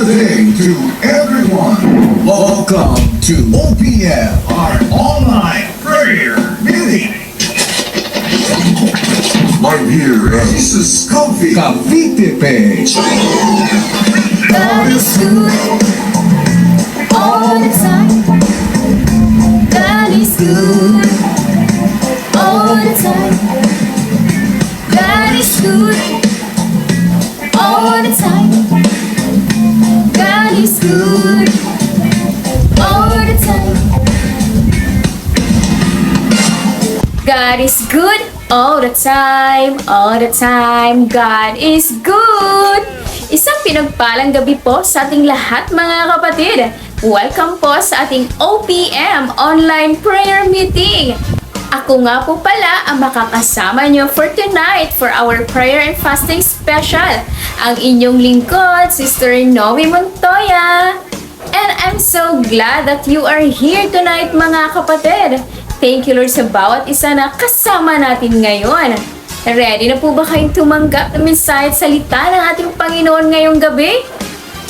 Good day to everyone. Welcome to OPM, our online prayer meeting. I'm here at Jesus Coffee Cavite Page. God is good all the time. God is good all the time. God is good all the time. God is good all the time. God is good all the time. All the time. God is good. Isang pinagpalang gabi po sa ating lahat mga kapatid. Welcome po sa ating OPM Online Prayer Meeting. Ako nga po pala ang makakasama nyo for tonight for our prayer and fasting special. Ang inyong lingkod, Sister Noe Montoya. And I'm so glad that you are here tonight mga kapatid. Thank you Lord sa bawat isa na kasama natin ngayon. Ready na po ba kayong tumanggap ng mensahe at salita ng ating Panginoon ngayong gabi?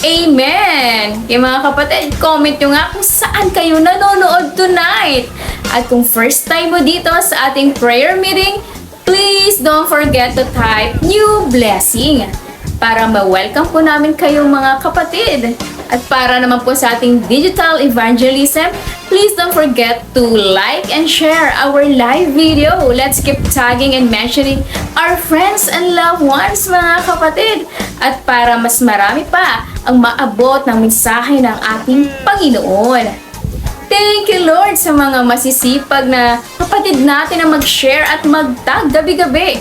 Amen! Kaya mga kapatid, comment nyo nga kung saan kayo nanonood tonight. At kung first time mo dito sa ating prayer meeting, please don't forget to type new blessing para ma-welcome po namin kayo mga kapatid. At para naman po sa ating digital evangelism, please don't forget to like and share our live video. Let's keep tagging and mentioning our friends and loved ones mga kapatid. At para mas marami pa ang maabot ng mensahe ng ating Panginoon. Thank you Lord sa mga masisipag na kapatid natin na mag-share at mag-tag gabi-gabi.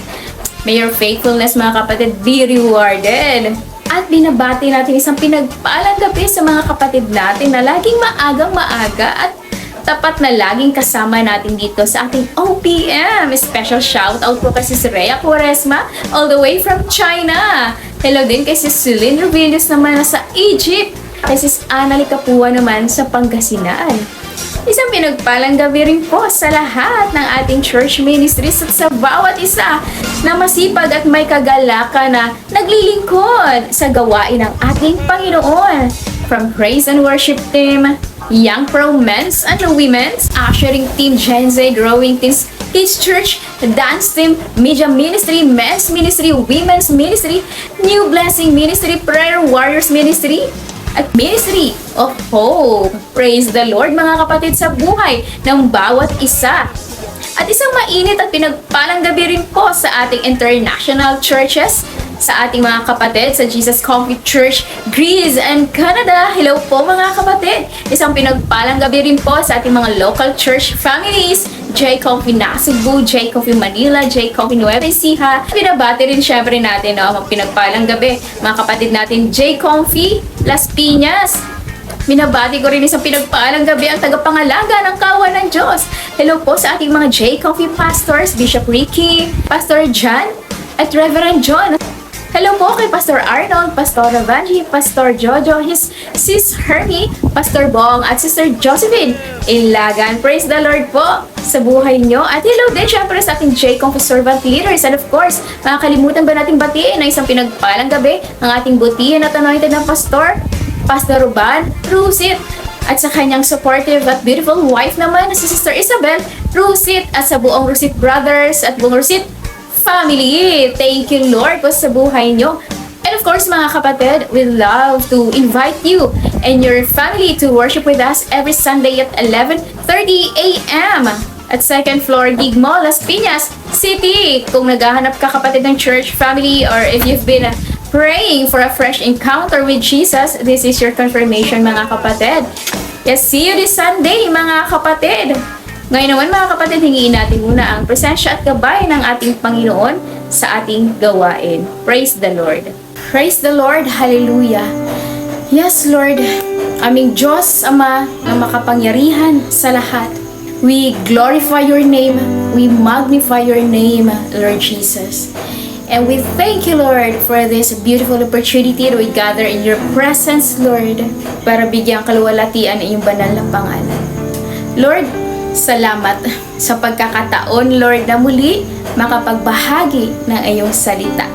May your faithfulness mga kapatid be rewarded. At binabati natin isang pinagpalang gabi sa mga kapatid natin na laging maagang-maaga at tapat na laging kasama natin dito sa ating OPM. Special shoutout po kay Sis Rhea Quaresma all the way from China. Hello din kay Sis Celine Rubilius naman sa Egypt. Kay Sis Annali Capua naman sa Pangasinan. Isang pinagpalang gabi rin po sa lahat ng ating church ministries at sa bawat isa na masipag at may kagalakan na naglilingkod sa gawain ng ating Panginoon. From praise and worship team, young pro men's and women's, ushering team Gen Z, growing teams, Kids Church, dance team, media ministry, men's ministry, women's ministry, new blessing ministry, prayer warriors ministry, at Ministry of Hope. Praise the Lord mga kapatid sa buhay ng bawat isa. At isang mainit at pinagpalang gabi rin po sa ating international churches, sa ating mga kapatid sa Jesus Coffee Church, Greece and Canada. Hello po mga kapatid. Isang pinagpalang gabi rin po sa ating mga local church families, J Coffee Cebu, J Coffee Manila, J Coffee Nueva Ecija. Binabati rin syempre natin ang pinagpalang gabi mga kapatid natin J Coffee Las Piñas. Binabati ko rin isang pinagpaalang gabi ang tagapangalaga ng Kawan ng Diyos. Hello po sa ating mga J Coffee pastors, Bishop Ricky, Pastor John, at Reverend John. Hello po kay Pastor Arnold, Pastor Vanji, Pastor Jojo, his Sis Hermie, Pastor Bong, at Sister Josephine Ilagan. Praise the Lord po sa buhay nyo. At hello din syempre sa ating J-Conf Servant Leaders. And of course, makakalimutan ba nating batiin na isang pinagpalang gabi ang ating butihan at anointed na Pastor Ruban Rusit. At sa kanyang supportive at beautiful wife naman na si Sister Isabel Rusit at sa buong Rusit Brothers at buong Rusit family. Thank you Lord po sa buhay nyo. And of course mga kapatid, we love to invite you and your family to worship with us every Sunday at 11:30 a.m. at 2nd floor Gig Mall, Las Piñas City. Kung naghahanap ka kapatid ng church family or if you've been praying for a fresh encounter with Jesus, this is your confirmation mga kapatid. Yes, see you this Sunday mga kapatid. Ngayon naman mga kapatid, hingiin natin muna ang presensya at gabay ng ating Panginoon sa ating gawain. Praise the Lord. Praise the Lord. Hallelujah. Yes, Lord. Aming Diyos, Ama, na makapangyarihan sa lahat. We glorify your name. We magnify your name, Lord Jesus. And we thank you, Lord, for this beautiful opportunity that we gather in your presence, Lord, para bigyang kaluwalhatian ang iyong banal na pangalan. Lord, salamat sa pagkakataon, Lord, na muli makapagbahagi ng iyong salita.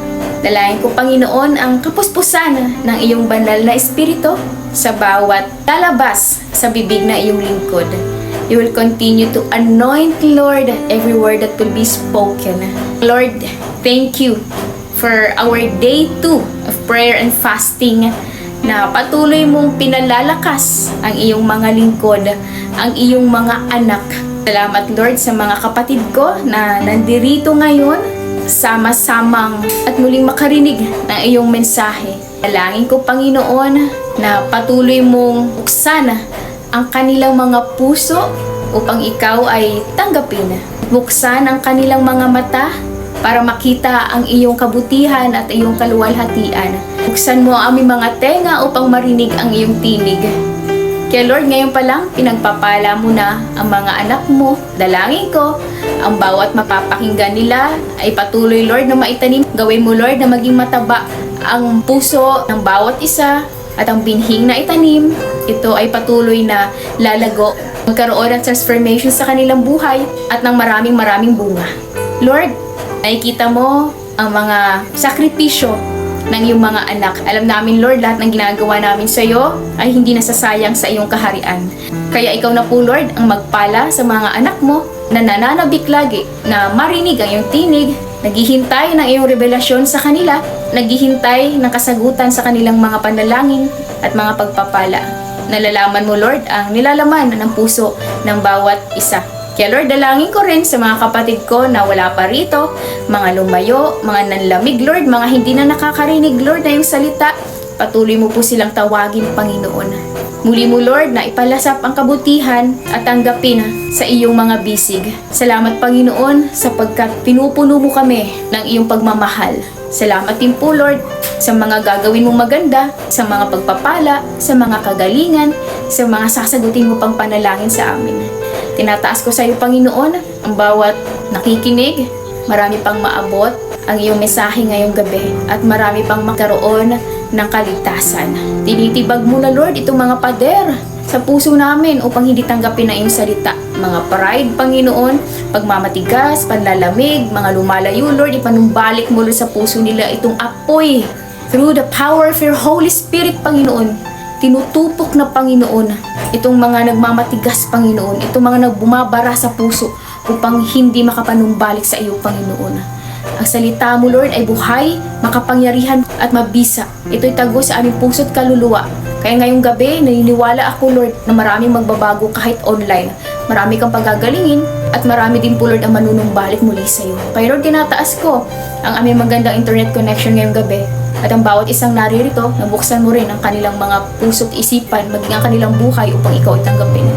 Dalangin ko, Panginoon, ang kapuspusan ng iyong banal na espiritu sa bawat lalabas sa bibig na iyong lingkod. You will continue to anoint, Lord, every word that will be spoken. Lord, thank you for our day 2 of prayer and fasting na patuloy mong pinalalakas ang iyong mga lingkod, ang iyong mga anak. Salamat, Lord, sa mga kapatid ko na nandirito ngayon, sama-samang at muling makarinig ng iyong mensahe. Dalangin ko, Panginoon, na patuloy mong buksan ang kanilang mga puso upang ikaw ay tanggapin. Buksan ang kanilang mga mata para makita ang iyong kabutihan at iyong kaluwalhatian. Buksan mo ang aming mga tenga upang marinig ang iyong tinig. Kaya Lord, ngayon pa lang, pinagpapala mo na ang mga anak mo. Dalangin ko, ang bawat mapapakinggan nila ay patuloy, Lord, na maitanim. Gawin mo, Lord, na maging mataba ang puso ng bawat isa at ang binhing na itanim. Ito ay patuloy na lalago. Magkaroon ng transformation sa kanilang buhay at ng maraming bunga. Lord, nakikita mo ang mga sakripisyo ng iyong mga anak. Alam namin, Lord, lahat ng ginagawa namin sa iyo ay hindi nasasayang sa iyong kaharian. Kaya ikaw na po, Lord, ang magpala sa mga anak mo na nananabik lagi na marinig ang iyong tinig, naghihintay ng iyong revelasyon sa kanila, naghihintay ng kasagutan sa kanilang mga panalangin at mga pagpapala. Nalalaman mo, Lord, ang nilalaman ng puso ng bawat isa. Kaya Lord, dalangin ko rin sa mga kapatid ko na wala pa rito, mga lumayo, mga nanlamig, Lord, mga hindi na nakakarinig, Lord, na yung salita. Patuloy mo po silang tawagin, Panginoon. Muli mo, Lord, na ipalasap ang kabutihan at tanggapin sa iyong mga bisig. Salamat, Panginoon, sapagkat pinupuno mo kami ng iyong pagmamahal. Salamat din po, Lord, sa mga gagawin mong maganda, sa mga pagpapala, sa mga kagalingan, sa mga sasagutin mo pang panalangin sa amin. Tinataas ko sa iyo, Panginoon, ang bawat nakikinig. Marami pang maabot ang iyong mensahe ngayong gabi at marami pang makaroon ng kaligtasan. Tinitibag mo na, Lord, itong mga pader sa puso namin upang hindi tanggapin ang iyong salita. Mga pride, Panginoon, pagmamatigas, panlalamig, mga lumalayo, Lord, ipanumbalik mo sa puso nila itong apoy. Through the power of your Holy Spirit, Panginoon, tinutupok na, Panginoon, itong mga nagmamatigas, Panginoon, itong mga nagbumabara sa puso upang hindi makapanumbalik sa iyo, Panginoon. Ang salita mo, Lord, ay buhay, makapangyarihan at mabisa. Ito'y tago sa aming puso't kaluluwa. Kaya ngayong gabi, naniniwala ako, Lord, na maraming magbabago kahit online. Marami kang pagagalingin at marami din po, Lord, ang manunumbalik muli sa iyo. Kaya Lord, tinataas ko ang aming magandang internet connection ngayong gabi. At ang bawat isang naririto, nabuksan mo rin ang kanilang mga puso't isipan, maging ang kanilang buhay upang ikaw ay tanggapin.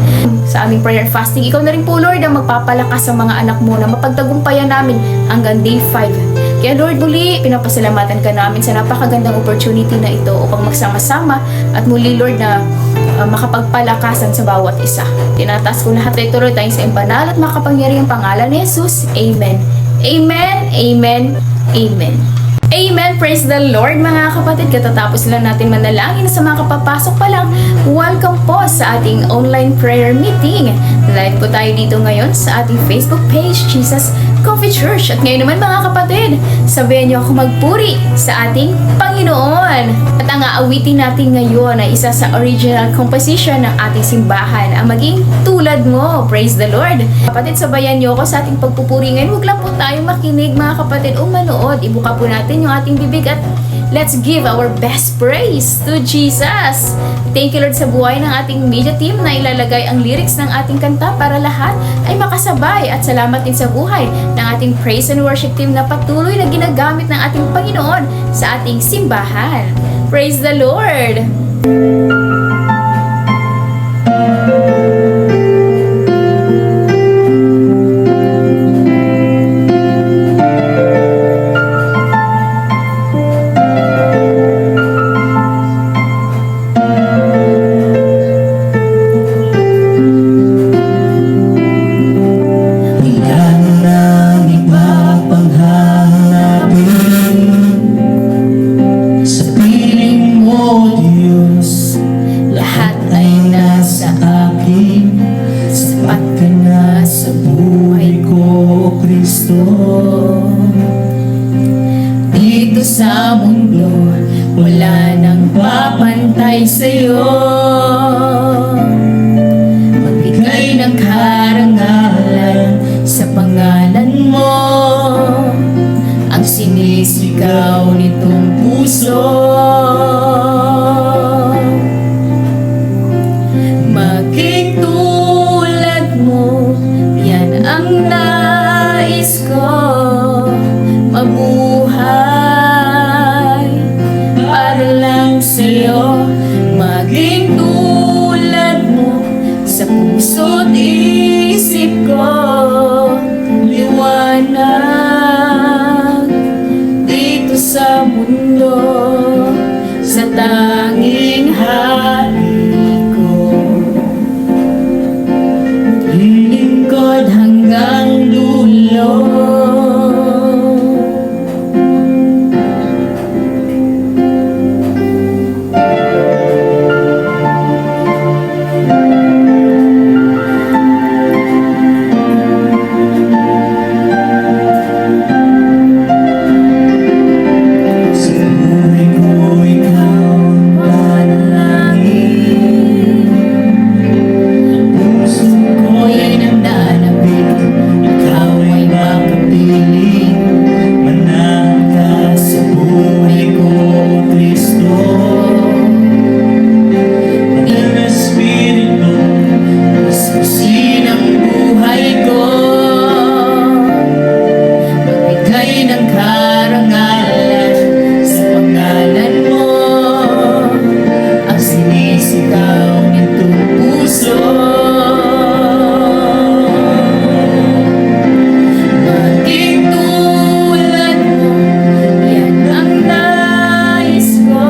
Sa aming prayer and fasting, ikaw na rin po, Lord, ang magpapalakas sa mga anak mo na mapagtagumpayan namin hanggang day 5. Kaya Lord, muli, pinapasalamatan ka namin sa napakagandang opportunity na ito upang magsama-sama at muli, Lord, na makapagpalakasan sa bawat isa. Tinataas ko lahat ito, Lord, tayo sa banal at makapangyarihang pangalan ni Jesus. Amen. Amen. Amen. Amen. Amen! Praise the Lord mga kapatid! Katatapos lang natin manalangin sa mga kapapasok pa lang. Welcome po sa ating online prayer meeting. Live po tayo dito ngayon sa ating Facebook page, Jesus Coffee Church. At ngayon naman mga kapatid, sabihan niyo ako magpuri sa ating Panginoon. At ang aawitin natin ngayon ay isa sa original composition ng ating simbahan, ang maging tulad mo. Praise the Lord! Kapatid, sabayan niyo ako sa ating pagpupuri ngayon. Huwag lang po tayo makinig mga kapatid o manood. Ibuka po natin yung ating bibig at let's give our best praise to Jesus. Thank you, Lord, sa buhay ng ating media team na ilalagay ang lyrics ng ating kanta para lahat ay makasabay. At salamat din sa buhay ng ating praise and worship team na patuloy na ginagamit ng ating Panginoon sa ating simbahan. Praise the Lord! Dito sa nang papantay sa'yo, magbigay ng karangalan sa pangalan mo, ang sinisigaw nitong puso. Maging tulad mo, yan ang nais ko, mabuhay para lang sa'yo. Maging tulad mo sa puso't isip ko, liwanag dito sa mundo, sa tanging hari ko, lilingkod hanggang dulo. Sa buhay ko ikaw ang panalangin, ang puso Ko'y nananabik, ikaw ay makapiling, manahan ka sa buhay ko, Kristo. Banal na Espiritu, Ispusin ang buhay ko, magbigay ng karangalan sa pangalan mo, ang sinisigaw nitong puso. Maging tulad mo, yan ang nais ko,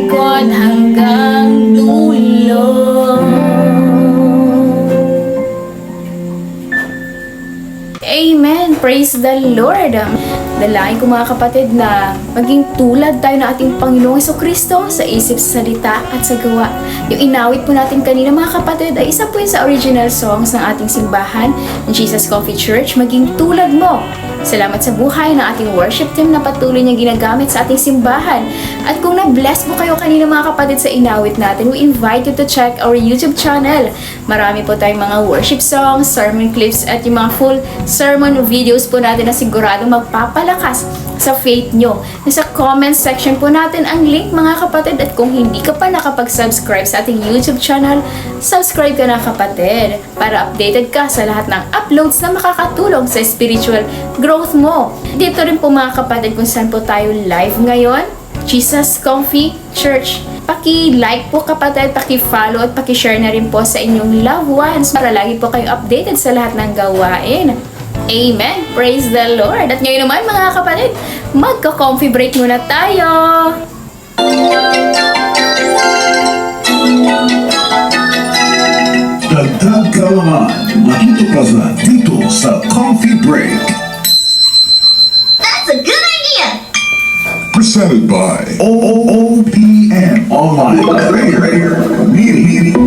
ikot hanggang dulo. Amen! Praise the Lord! Dalangin ko mga kapatid na maging tulad tayo ng ating Panginoong Jesucristo sa isip, sa salita at sa gawa. Yung inawit po natin kanina mga kapatid ay isa po yun sa original songs ng ating simbahan ng Jesus Coffee Church. Maging tulad mo. Salamat sa buhay ng ating worship team na patuloy niyang ginagamit sa ating simbahan. At kung na-bless po kayo kanina mga kapatid sa inawit natin, we invite you to check our YouTube channel. Marami po tayong mga worship songs, sermon clips at yung mga full sermon videos po natin na siguradong magpapalakas sa faith nyo. Nasa comment section po natin ang link mga kapatid, at kung hindi ka pa nakapag-subscribe sa ating YouTube channel, subscribe ka na kapatid para updated ka sa lahat ng uploads na makakatulong sa spiritual growth mo. Dito rin po mga kapatid kung saan po tayo live ngayon, Jesus Coffee Church. Paki-like po kapatid, paki-follow at paki-share na rin po sa inyong loved ones para lagi po kayo updated sa lahat ng gawain. Amen! Praise the Lord! At ngayon naman mga kapatid, magka-coffee break muna tayo! Dagdag kaalaman, matutuklasan dito sa Coffee Break. That's a good idea! Presented by OPM Online Prayer Meeting.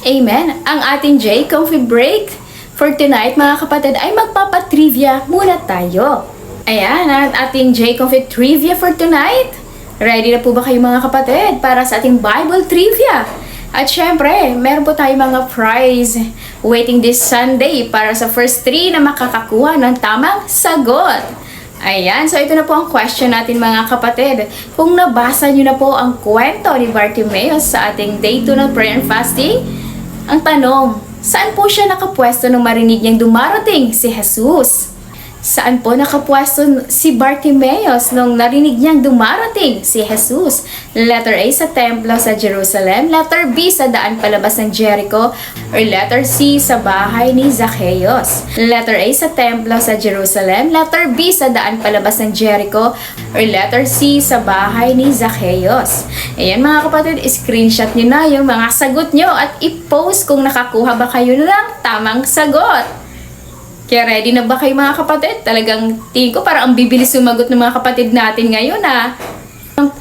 Amen! Ang ating J Coffee Break for tonight mga kapatid ay magpapatrivia muna tayo. Ayan, ang ating J Coffee Trivia for tonight. Ready na po ba kayo mga kapatid para sa ating Bible Trivia? At syempre, meron po tayong mga prize waiting this Sunday para sa first 3 na makakakuha ng tamang sagot. Ayan, so ito na po ang question natin mga kapatid. Kung nabasa nyo na po ang kwento ni Bartimaeus sa ating Day 2 ng Prayer and Fasting, ang tanong, saan po siya nakapwesto nung marinig niyang dumarating si Jesus? Saan po nakapwesto si Bartimaeus nung narinig niyang dumarating si Jesus? Letter A, sa templo sa Jerusalem. Letter B, sa daan palabas ng Jericho. Or letter C, sa bahay ni Zacchaeus. Letter A, sa templo sa Jerusalem. Letter B, sa daan palabas ng Jericho. Or letter C, sa bahay ni Zacchaeus. Ayan mga kapatid, screenshot nyo na yung mga sagot nyo at i-post kung nakakuha ba kayo ng tamang sagot. Kaya ready na ba kayo mga kapatid? Talagang tingin ko parang ang bibilis sumagot ng mga kapatid natin ngayon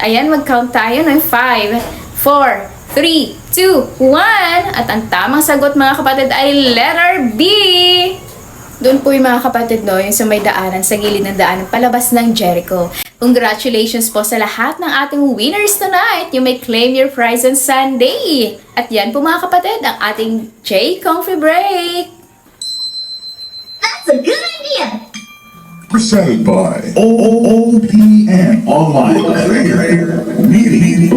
Ayan, mag-count tayo ng 5, 4, 3, 2, 1. At ang tamang sagot mga kapatid ay letter B. Doon po yung mga kapatid yung sa may daanan, sa gilid ng daanan, palabas ng Jericho. Congratulations po sa lahat ng ating winners tonight. You may claim your prize on Sunday. At yan po mga kapatid, ang ating J Coffee Break. That's a good idea! Presented by OPM Online Prayer Meeting.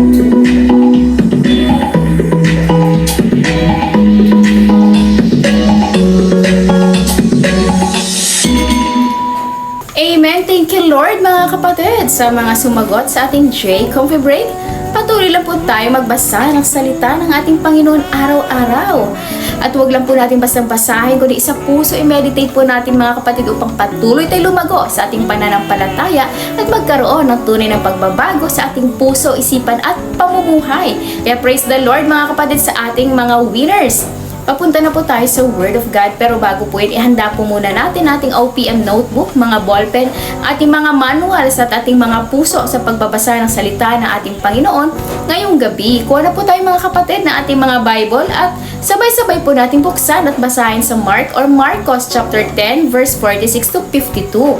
Amen. Thank you Lord mga kapatid sa mga sumagot sa ating J Coffee Break. Patuloy lang po tayo magbasa ng salita ng ating Panginoon araw-araw. At huwag lang po natin bastang basahin, kundi sa puso i-meditate po natin mga kapatid upang patuloy tayo lumago sa ating pananampalataya at magkaroon ng tunay ng pagbabago sa ating puso, isipan at pamumuhay. Kaya praise the Lord mga kapatid sa ating mga winners. Papunta na po tayo sa Word of God, pero bago po yun, ihanda po muna natin ating OPM notebook, mga ballpen, ating mga manuals at ating mga puso sa pagbabasa ng salita ng ating Panginoon ngayong gabi. Kuha na po tayo mga kapatid ng ating mga Bible at sabay-sabay po natin buksan at basahin sa Mark or Marcos chapter 10 verse 46 to 52.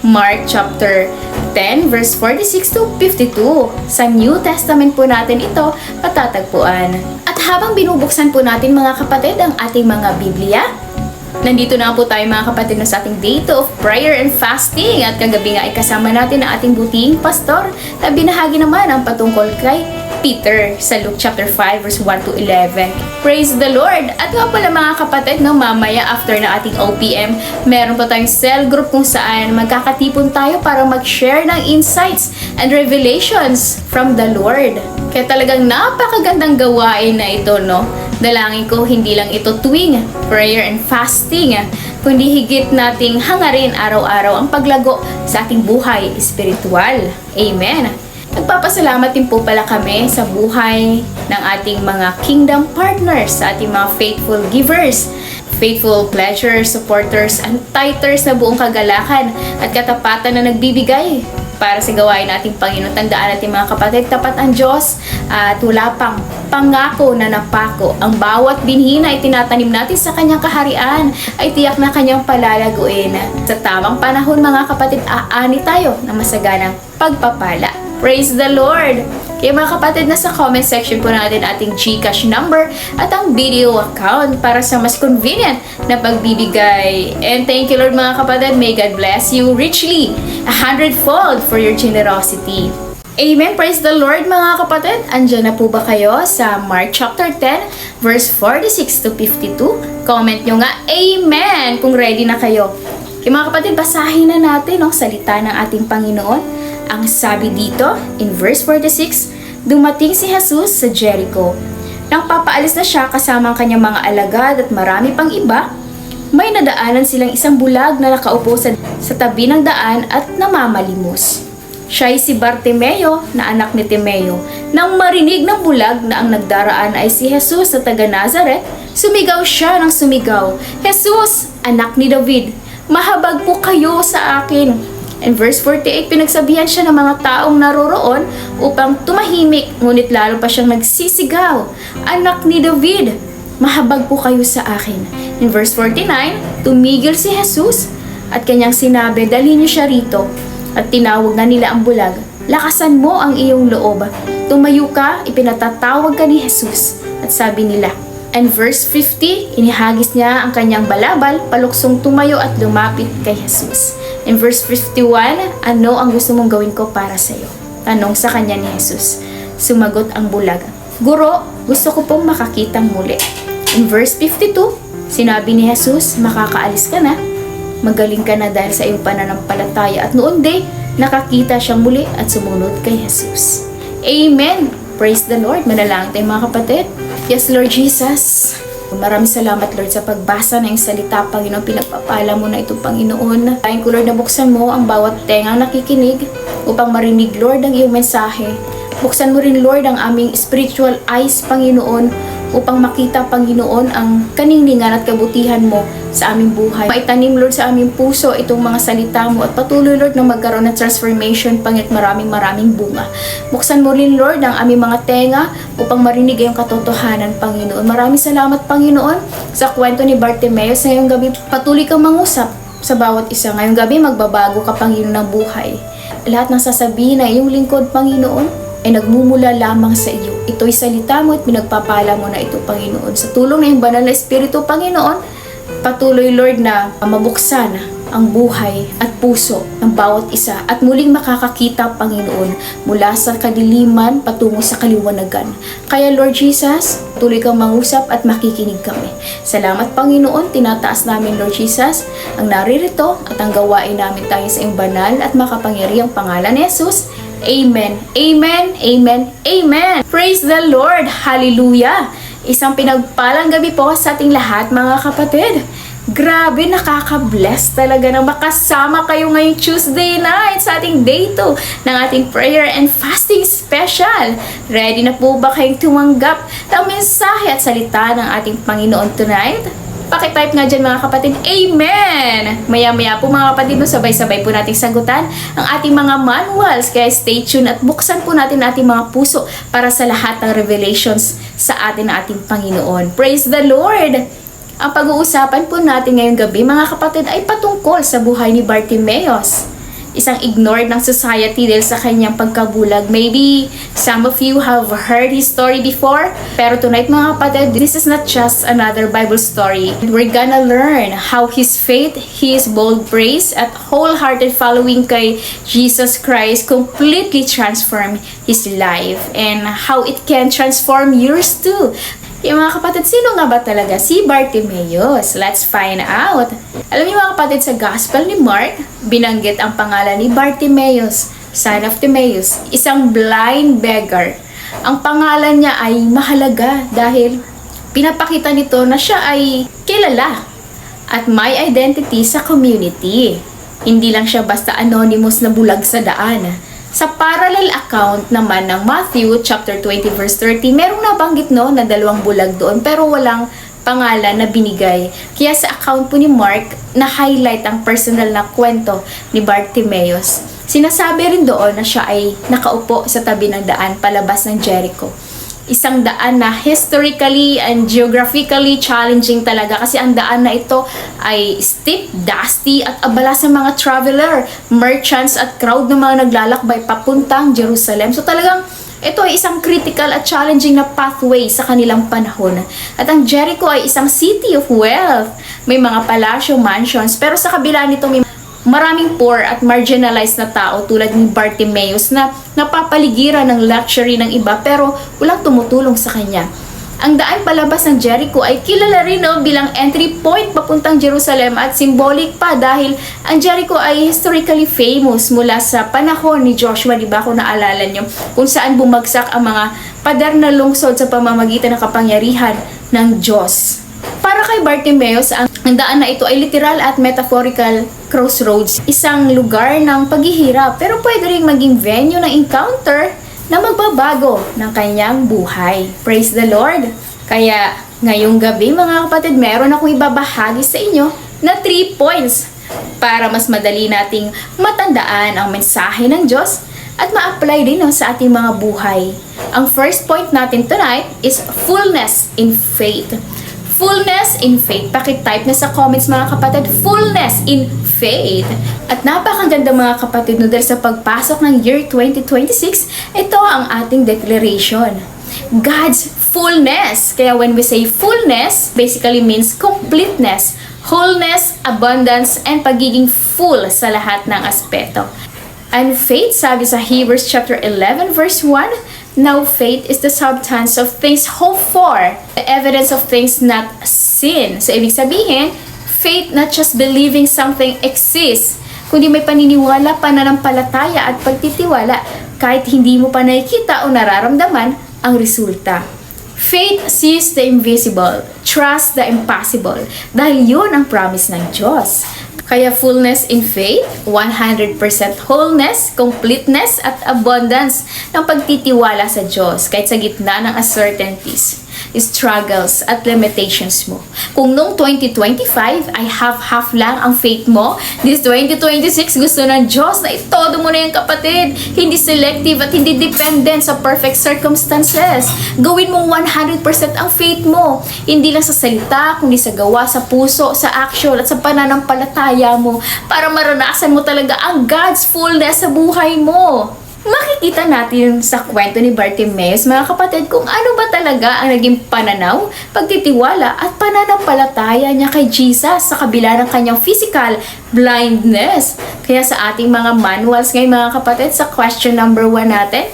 Mark chapter 10 verse 46 to 52. Sa New Testament po natin ito patatagpuan. At habang binubuksan po natin mga kapatid ang ating mga Biblia, nandito na po tayo mga kapatid sa ating Day 2 of Prayer and Fasting. At kagabi nga ay kasama natin ang ating buting pastor na binahagi naman ang patungkol kay Peter sa Luke chapter 5 verse 1 to 11. Praise the Lord! At nga pala mga kapatid, no, mamaya after ng ating OPM, meron pa tayong cell group kung saan magkakatipon tayo para mag-share ng insights and revelations from the Lord. Kaya talagang napakagandang gawain na ito, no? Dalangin ko hindi lang ito tuwing prayer and fasting, kundi higit nating hangarin araw-araw ang paglago sa ating buhay espiritual. Amen! Nagpapasalamat din po pala kami sa buhay ng ating mga kingdom partners, sa ating mga faithful givers, faithful pledgers, supporters, and tithers na buong kagalakan at katapatan na nagbibigay para sa gawain nating Panginoon. Tandaan natin mga kapatid, tapat ang Diyos at wala pang pangako na napako. Ang bawat binhi na itinatanim natin sa kanyang kaharian ay tiyak na kanyang palalaguin. Sa tamang panahon mga kapatid, aani tayo na masaganang pagpapala. Praise the Lord! Kaya mga kapatid, nasa comment section po natin ating GCash number at ang video account para sa mas convenient na pagbibigay. And thank you Lord mga kapatid, may God bless you richly, 100-fold for your generosity. Amen! Praise the Lord mga kapatid! Andyan na po ba kayo sa Mark chapter 10 verse 46 to 52? Comment nyo nga, Amen! Kung ready na kayo. Kaya mga kapatid, basahin na natin ang salita ng ating Panginoon. Ang sabi dito, in verse 46, dumating si Jesus sa Jericho. Nang papaalis na siya kasama ang kanyang mga alagad at marami pang iba, may nadaanan silang isang bulag na nakaupo sa tabi ng daan at namamalimos. Siya ay si Bartimeo na anak ni Timeo. Nang marinig ng bulag na ang nagdaraan ay si Jesus na taga Nazaret, sumigaw siya ng sumigaw, Jesus, anak ni David, mahabag po kayo sa akin. In verse 48, pinagsabihan siya ng mga taong naroroon upang tumahimik, ngunit lalo pa siyang nagsisigaw, anak ni David, mahabag po kayo sa akin. In verse 49, tumigil si Jesus at kanyang sinabi, dalhin niyo siya rito. At tinawag na nila ang bulag, lakasan mo ang iyong loob. Tumayo ka, ipinatatawag ka ni Jesus. At sabi nila, and verse 50, inihagis niya ang kanyang balabal, paluksong tumayo at lumapit kay Jesus. In verse 51, ano ang gusto mong gawin ko para sa iyo? Tanong sa kanya ni Jesus. Sumagot ang bulag, Guro, gusto ko pong makakitang muli. In verse 52, sinabi ni Jesus, makakaalis ka na. Magaling ka na dahil sa iyong pananampalataya. At noon din, nakakita siyang muli at sumunod kay Jesus. Amen! Praise the Lord! Manalangin tayo mga kapatid. Yes, Lord Jesus. Maraming salamat, Lord, sa pagbasa ng salita, Panginoon. Pinagpapala mo na ito, Panginoon. Tayong ko, Lord, na buksan mo ang bawat tengang nakikinig upang marinig, Lord, ang iyong mensahe. Buksan mo rin, Lord, ang aming spiritual eyes, Panginoon, upang makita, Panginoon, ang kaningingan at kabutihan mo sa aming buhay. Maitanim, Lord, sa aming puso itong mga salita mo at patuloy, Lord, na magkaroon ng transformation, Panginoon, maraming bunga. Buksan mo rin, Lord, ang aming mga tenga upang marinig ang katotohanan, Panginoon. Maraming salamat, Panginoon, sa kwento ni Bartimeo sa ngayong gabi. Patuloy kang mangusap sa bawat isa. Ngayong gabi, magbabago ka, Panginoon, ng buhay. Lahat ng sasabihin na iyong lingkod, Panginoon, ay nagmumula lamang sa iyo. Ito'y salita mo at pinagpapala mo na ito, Panginoon. Sa tulong ng iyong banal na Espiritu, Panginoon, patuloy, Lord, na mabuksan ang buhay at puso ng bawat isa at muling makakakita, Panginoon, mula sa kadiliman patungo sa kaliwanagan. Kaya, Lord Jesus, tuloy kang mangusap at makikinig kami. Salamat, Panginoon, tinataas namin, Lord Jesus, ang naririto at ang gawain namin tayo sa iyong banal at makapangyarihang pangalan ni Jesus. Amen. Amen. Amen. Amen. Praise the Lord. Hallelujah. Isang pinagpalang gabi po sa ating lahat, mga kapatid. Grabe, nakaka-bless talaga na makasama kayo ngayong Tuesday night sa ating day 2 ng ating prayer and fasting special. Ready na po ba kayong tumanggap ng mensahe at salita ng ating Panginoon tonight? Pakitype nga dyan mga kapatid, Amen! Maya-maya po mga kapatid, no, sabay-sabay po nating sagutan ang ating mga manuals. Kaya stay tuned at buksan po natin ating mga puso para sa lahat ng revelations sa ating Panginoon. Praise the Lord! Ang pag-uusapan po natin ngayong gabi mga kapatid ay patungkol sa buhay ni Bartimeus. isang ignored ng society dahil sa kanyang pagkabulag. Maybe some of you have heard his story before, pero tonight mga kapatid, this is not just another Bible story. We're gonna learn how his faith, his bold praise, at wholehearted following kay Jesus Christ completely transformed his life, and how it can transform yours too. Yung mga kapatid, sino nga ba talaga si Bartimaeus? Let's find out. Alam niyo mga kapatid, sa Gospel ni Mark, binanggit ang pangalan ni Bartimaeus, son of Timaeus, isang blind beggar. Ang pangalan niya ay mahalaga dahil pinapakita nito na siya ay kilala at may identity sa community. Hindi lang siya basta anonymous na bulag sa daan. Sa parallel account naman ng Matthew chapter 20 verse 30, merong nabanggit na 2 bulag doon pero walang pangalan na binigay. Kaya sa account po ni Mark, na-highlight ang personal na kwento ni Bartimaeus. Sinasabi rin doon na siya ay nakaupo sa tabi ng daan palabas ng Jericho. Isang daan na historically and geographically challenging talaga kasi ang daan na ito ay steep, dusty at abala sa mga traveler, merchants at crowd ng mga naglalakbay papuntang Jerusalem. So talagang ito ay isang critical at challenging na pathway sa kanilang panahon. At ang Jericho ay isang city of wealth. May mga palasyo, mansions, pero sa kabila nito may maraming poor at marginalized na tao tulad ni Bartimaeus na napapaligiran ng luxury ng iba pero walang tumutulong sa kanya. Ang daan palabas ng Jericho ay kilala rin bilang entry point papuntang Jerusalem at symbolic pa dahil ang Jericho ay historically famous mula sa panahon ni Joshua, di ba kung naalala nyo, kung saan bumagsak ang mga pader na lungsod sa pamamagitan ng kapangyarihan ng Diyos. Para kay Bartimaeus, ang daan na ito ay literal at metaphorical crossroads, isang lugar ng paghihirap pero pwede rin maging venue ng encounter na magbabago ng kanyang buhay. Praise the Lord! Kaya ngayong gabi mga kapatid, meron akong ibabahagi sa inyo na 3 points para mas madali nating matandaan ang mensahe ng Diyos at ma-apply din sa ating mga buhay. Ang first point natin tonight is fullness in faith. Fullness in faith. Paki-type na sa comments mga kapatid, fullness in faith. At napakaganda mga kapatid no, dahil sa pagpasok ng year 2026, ito ang ating declaration. God's fullness. Kaya when we say fullness, basically means completeness, wholeness, abundance, and pagiging full sa lahat ng aspeto. And faith, sabi sa Hebrews chapter 11 verse 1, now faith is the substance of things hoped for, the evidence of things not seen. So ibig sabihin, faith not just believing something exists, kundi may paniniwala, pananampalataya at pagtitiwala kahit hindi mo pa nakikita o nararamdaman ang resulta. Faith sees the invisible, trust the impossible, dahil yun ang promise ng Diyos. Kaya fullness in faith, 100% wholeness, completeness, at abundance ng pagtitiwala sa Diyos kahit sa gitna ng uncertainties, struggles, at limitations mo. Kung noong 2025 ay half-half lang ang faith mo, this 2026 gusto ng Diyos na itodo mo na yung kapatid. Hindi selective at hindi dependent sa perfect circumstances. Gawin mo 100% ang faith mo. Hindi lang sa salita, kundi sa gawa, sa puso, sa action, at sa pananampalataya mo para maranasan mo talaga ang God's fullness sa buhay mo. Makikita natin sa kwento ni Bartimaeus, mga kapatid, kung ano ba talaga ang naging pananaw, pagtitiwala at pananampalataya niya kay Jesus sa kabila ng kanyang physical blindness. Kaya sa ating mga manuals ngayon mga kapatid, sa question number 1 natin,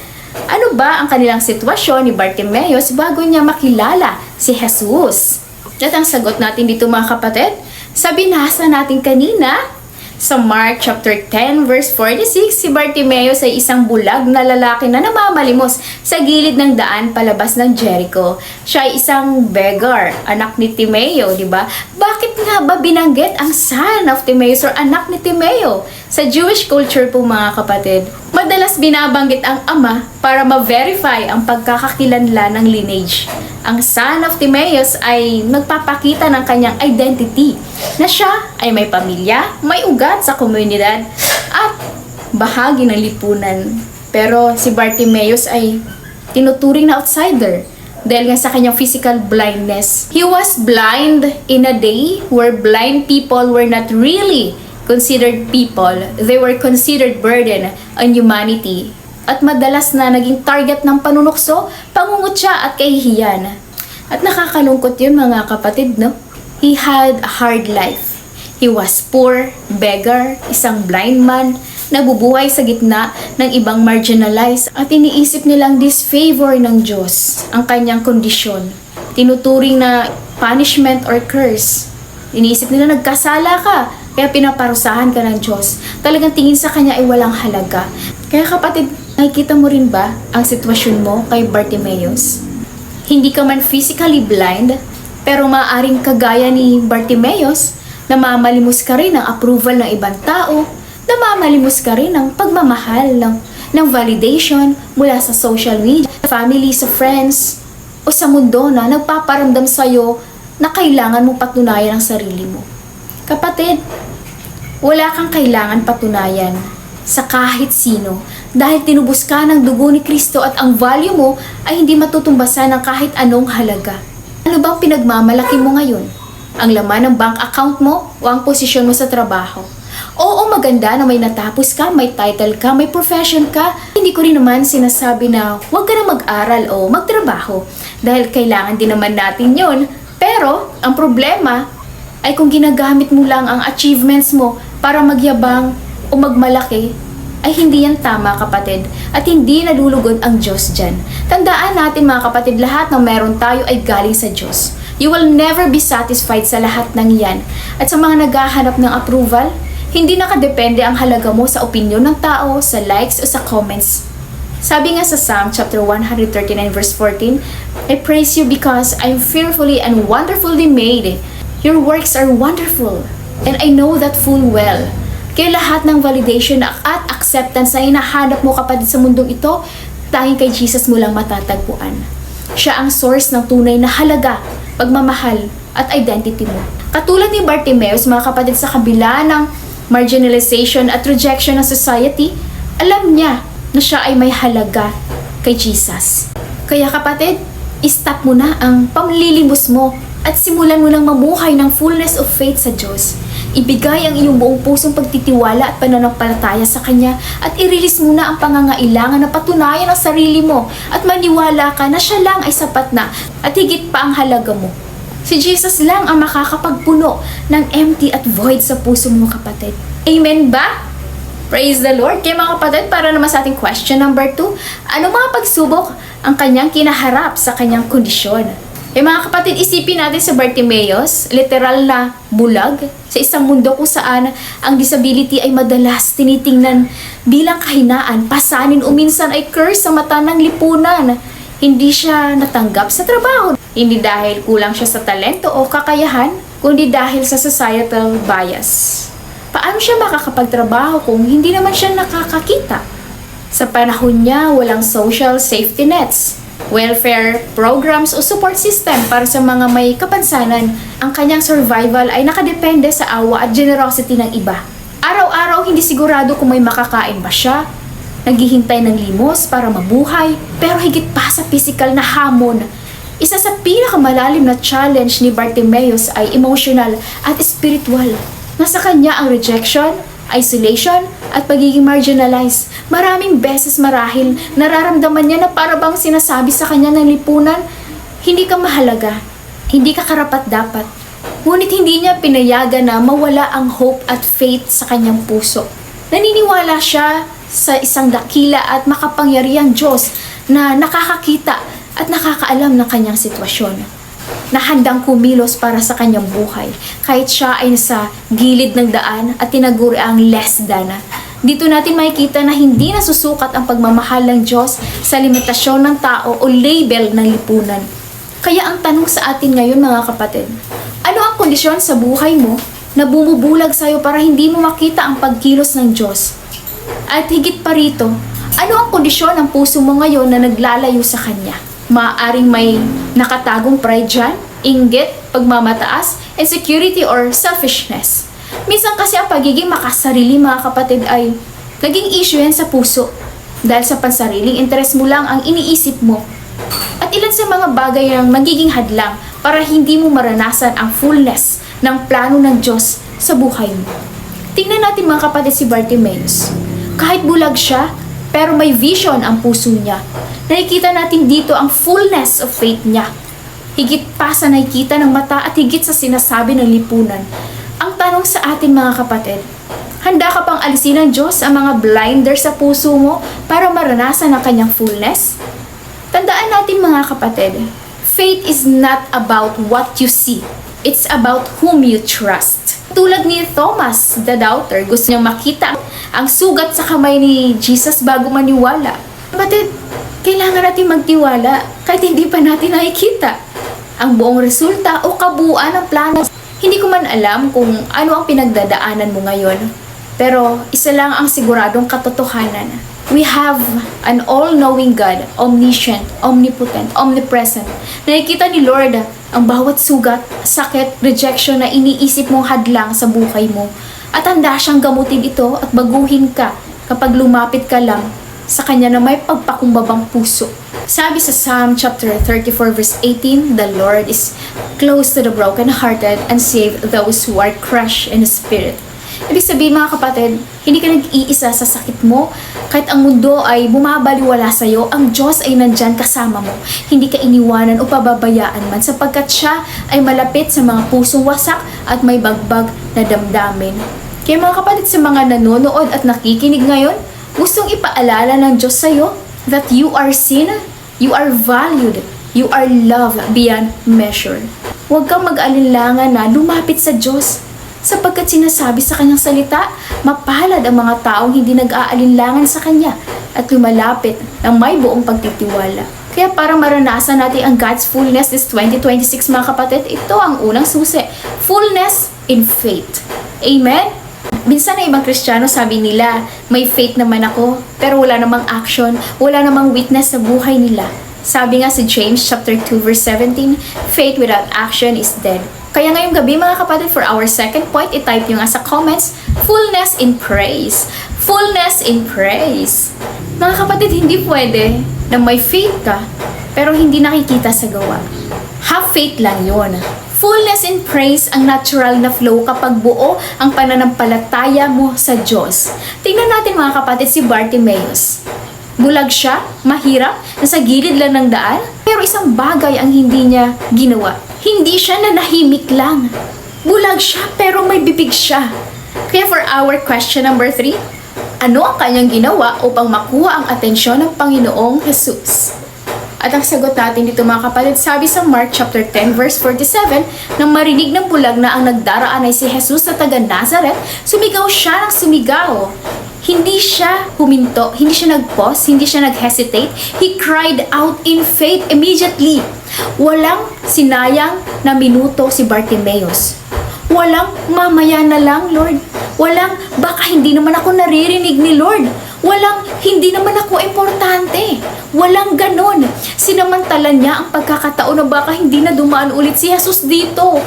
ano ba ang kanilang sitwasyon ni Bartimaeus bago niya makilala si Jesus? At ang sagot natin dito mga kapatid, sa binasa natin kanina, sa Mark chapter 10 verse 46, si Bartimaeus ay isang bulag na lalaki na namamalimos sa gilid ng daan palabas ng Jericho. Siya ay isang beggar, anak ni Timeo, di ba? Bakit nga ba binanggit ang son of Timaeus or anak ni Timeo? Sa Jewish culture po mga kapatid, madalas binabanggit ang ama para ma-verify ang pagkakakilanlan ng lineage. Ang son of Timaeus ay magpapakita ng kanyang identity na siya ay may pamilya, may ugat sa komunidad at bahagi ng lipunan. Pero si Bartimaeus ay tinuturing na outsider dahil nga sa kanyang physical blindness. He was blind in a day where blind people were not really considered people, they were considered burden on humanity at madalas na naging target ng panunukso, pangungutya at kahihiyan. At nakakalungkot yun mga kapatid, no? He had a hard life. He was poor, beggar, isang blind man, nabubuhay sa gitna ng ibang marginalized at iniisip nilang disfavor ng Diyos ang kanyang kondisyon. Tinuturing na punishment or curse. Iniisip nila nagkasala ka, kaya pinaparusahan ka ng Diyos. Talagang tingin sa kanya ay walang halaga. Kaya kapatid, nakikita mo rin ba ang sitwasyon mo kay Bartimaeus? Hindi ka man physically blind, pero maaaring kagaya ni Bartimaeus, namamalimos ka rin ng approval ng ibang tao, namamalimos ka rin ng pagmamahal, ng validation mula sa social media, family, sa friends, o sa mundo na nagpaparamdam sa'yo na kailangan mong patunayan ang sarili mo. Kapatid, wala kang kailangan patunayan sa kahit sino dahil tinubos ka ng dugo ni Kristo at ang value mo ay hindi matutumbasan ng kahit anong halaga. Ano bang pinagmamalaki mo ngayon? Ang laman ng bank account mo o ang posisyon mo sa trabaho? Oo, maganda na may natapos ka, may title ka, may profession ka. Hindi ko rin naman sinasabi na huwag ka na mag-aral o magtrabaho dahil kailangan din naman natin yon. Pero, ang problema ay kung ginagamit mo lang ang achievements mo para magyabang o magmalaki, ay hindi yan tama kapatid at hindi nalulugod ang Diyos dyan. Tandaan natin mga kapatid, lahat ng meron tayo ay galing sa Diyos. You will never be satisfied sa lahat ng yan. At sa mga naghahanap ng approval, hindi nakadepende ang halaga mo sa opinyon ng tao, sa likes o sa comments. Sabi nga sa Psalm chapter 139 verse 14, I praise you because I'm fearfully and wonderfully made. Your works are wonderful, and I know that full well. Kaya lahat ng validation at acceptance na hinahanap mo kapatid sa mundong ito, tanging kay Jesus mo lang matatagpuan. Siya ang source ng tunay na halaga, pagmamahal at identity mo. Katulad ni Bartimaeus, mga kapatid, sa kabila ng marginalization at rejection ng society, alam niya na siya ay may halaga kay Jesus. Kaya kapatid, stop mo na ang pamlilimos mo at simulan mo nang mamuhay ng fullness of faith sa Diyos. Ibigay ang iyong buong pusong pagtitiwala at pananampalataya sa Kanya at i-release mo na ang pangangailangan na patunayan ang sarili mo at maniwala ka na siya lang ay sapat na at higit pa ang halaga mo. Si Jesus lang ang makakapagpuno ng empty at void sa puso mo kapatid. Amen ba? Praise the Lord! Kaya mga kapatid, para naman sa ating question number 2, ano mga pagsubok ang kanyang kinaharap sa kanyang kondisyon? Mga kapatid, isipin natin sa Bartimaeus, literal na bulag, sa isang mundo kung saan ang disability ay madalas tinitingnan bilang kahinaan, pasanin o minsan ay curse sa mata ng lipunan. Hindi siya natanggap sa trabaho, hindi dahil kulang siya sa talento o kakayahan, kundi dahil sa societal bias. Paano siya makakapagtrabaho kung hindi naman siya nakakakita? Sa panahon niya, walang social safety nets, welfare programs o support system para sa mga may kapansanan. Ang kanyang survival ay nakadepende sa awa at generosity ng iba. Araw-araw hindi sigurado kung may makakain ba siya, naghihintay ng limos para mabuhay, pero higit pa sa physical na hamon. Isa sa pinakamalalim na challenge ni Bartimaeus ay emotional at spiritual. Nasa kanya ang rejection, isolation, at pagiging marginalized. Maraming beses marahil nararamdaman niya na parabang sinasabi sa kanya ng lipunan, hindi ka mahalaga, hindi ka karapat-dapat. Ngunit hindi niya pinayagan na mawala ang hope at faith sa kanyang puso. Naniniwala siya sa isang dakila at makapangyarihang Diyos na nakakakita at nakakaalam ng kanyang sitwasyon, na handang kumilos para sa kanyang buhay kahit siya ay nasa gilid ng daan at tinaguri ang less than. Dito natin makikita na hindi nasusukat ang pagmamahal ng Diyos sa limitasyon ng tao o label ng lipunan. Kaya ang tanong sa atin ngayon mga kapatid, ano ang kondisyon sa buhay mo na bumubulag sa'yo para hindi mo makita ang pagkilos ng Diyos? At higit pa rito, ano ang kondisyon ng puso mo ngayon na naglalayo sa Kanya? Maaaring may nakatagong pride dyan, inggit, pagmamataas, insecurity, or selfishness. Minsan kasi ang pagiging makasarili mga kapatid ay naging issue yan sa puso dahil sa pansariling interes mo lang ang iniisip mo. At ilan sa mga bagay ang nagiging hadlang para hindi mo maranasan ang fullness ng plano ng Diyos sa buhay mo. Tingnan natin mga kapatid si Bartimaeus. Kahit bulag siya, pero may vision ang puso niya. Nakikita natin dito ang fullness of faith niya. Higit pa sa nakikita ng mata at higit sa sinasabi ng lipunan. Ang tanong sa atin mga kapatid, handa ka pang alisin ng Diyos ang mga blinder sa puso mo para maranasan ang kanyang fullness? Tandaan natin mga kapatid, faith is not about what you see. It's about whom you trust. Tulad ni Thomas, the doubter, gusto niyang makita ang sugat sa kamay ni Jesus bago maniwala. Kapatid, kailangan natin magtiwala kahit hindi pa natin nakikita ang buong resulta o kabuuan ng plano. Hindi ko man alam kung ano ang pinagdadaanan mo ngayon, pero isa lang ang siguradong katotohanan. We have an all-knowing God, omniscient, omnipotent, omnipresent. Nakikita ni Lord ang bawat sugat, sakit, rejection na iniisip mong hadlang sa buhay mo. At handa siyang gamutin ito at baguhin ka kapag lumapit ka lang sa Kanya na may pagpakumbabang puso. Sabi sa Psalm chapter 34 verse 18, the Lord is close to the brokenhearted and save those who are crushed in spirit. Ibig sabihin mga kapatid, hindi ka nag-iisa sa sakit mo. Kahit ang mundo ay bumabaliwala sa'yo, ang Diyos ay nandyan kasama mo. Hindi ka iniwanan o pababayaan man sapagkat siya ay malapit sa mga pusong wasak at may bagbag na damdamin. Kaya mga kapatid, sa mga nanonood at nakikinig ngayon, gustong ipaalala ng Diyos sa'yo that you are seen, you are valued, you are loved beyond measure. Huwag kang mag-alinlangan na lumapit sa Diyos. Sapagkat sinasabi sa kanyang salita, mapalad ang mga taong hindi nag-aalinlangan sa kanya at lumalapit ng may buong pagtitiwala. Kaya para maranasan natin ang God's fullness this 2026 mga kapatid, ito ang unang susi. Fullness in faith. Amen? Minsan na ibang Kristiyano sabi nila, may faith naman ako, pero wala namang action, wala namang witness sa buhay nila. Sabi nga si James chapter 2 verse 17, faith without action is dead. Kaya ngayong gabi mga kapatid, for our second point, i-type nyo nga sa comments, fullness in praise. Fullness in praise. Mga kapatid, hindi pwede na may faith ka, pero hindi nakikita sa gawa. Have faith lang yun. Fullness in praise ang natural na flow kapag buo ang pananampalataya mo sa Diyos. Tingnan natin mga kapatid si Bartimaeus. Bulag siya, mahirap, nasa gilid lang ng daan, pero isang bagay ang hindi niya ginawa. Hindi siya nanahimik lang. Bulag siya pero may bibig siya. Kaya for our question number 3, ano ang kanyang ginawa upang makuha ang atensyon ng Panginoong Jesus? At ang sagot natin dito mga kapatid, sabi sa Mark chapter 10 verse 47, nang marinig ng bulag na ang nagdaraan ay si Jesus sa taga Nazareth, sumigaw siya ng sumigaw. Hindi siya huminto, hindi siya nag-pause, hindi siya nag-hesitate. He cried out in faith immediately. Walang sinayang na minuto si Bartimaeus. Walang mamaya na lang, Lord. Walang baka hindi naman ako naririnig ni Lord. Walang hindi naman ako importante. Walang ganon. Sinamantala niya ang pagkakataon na baka hindi na dumaan ulit si Jesus dito.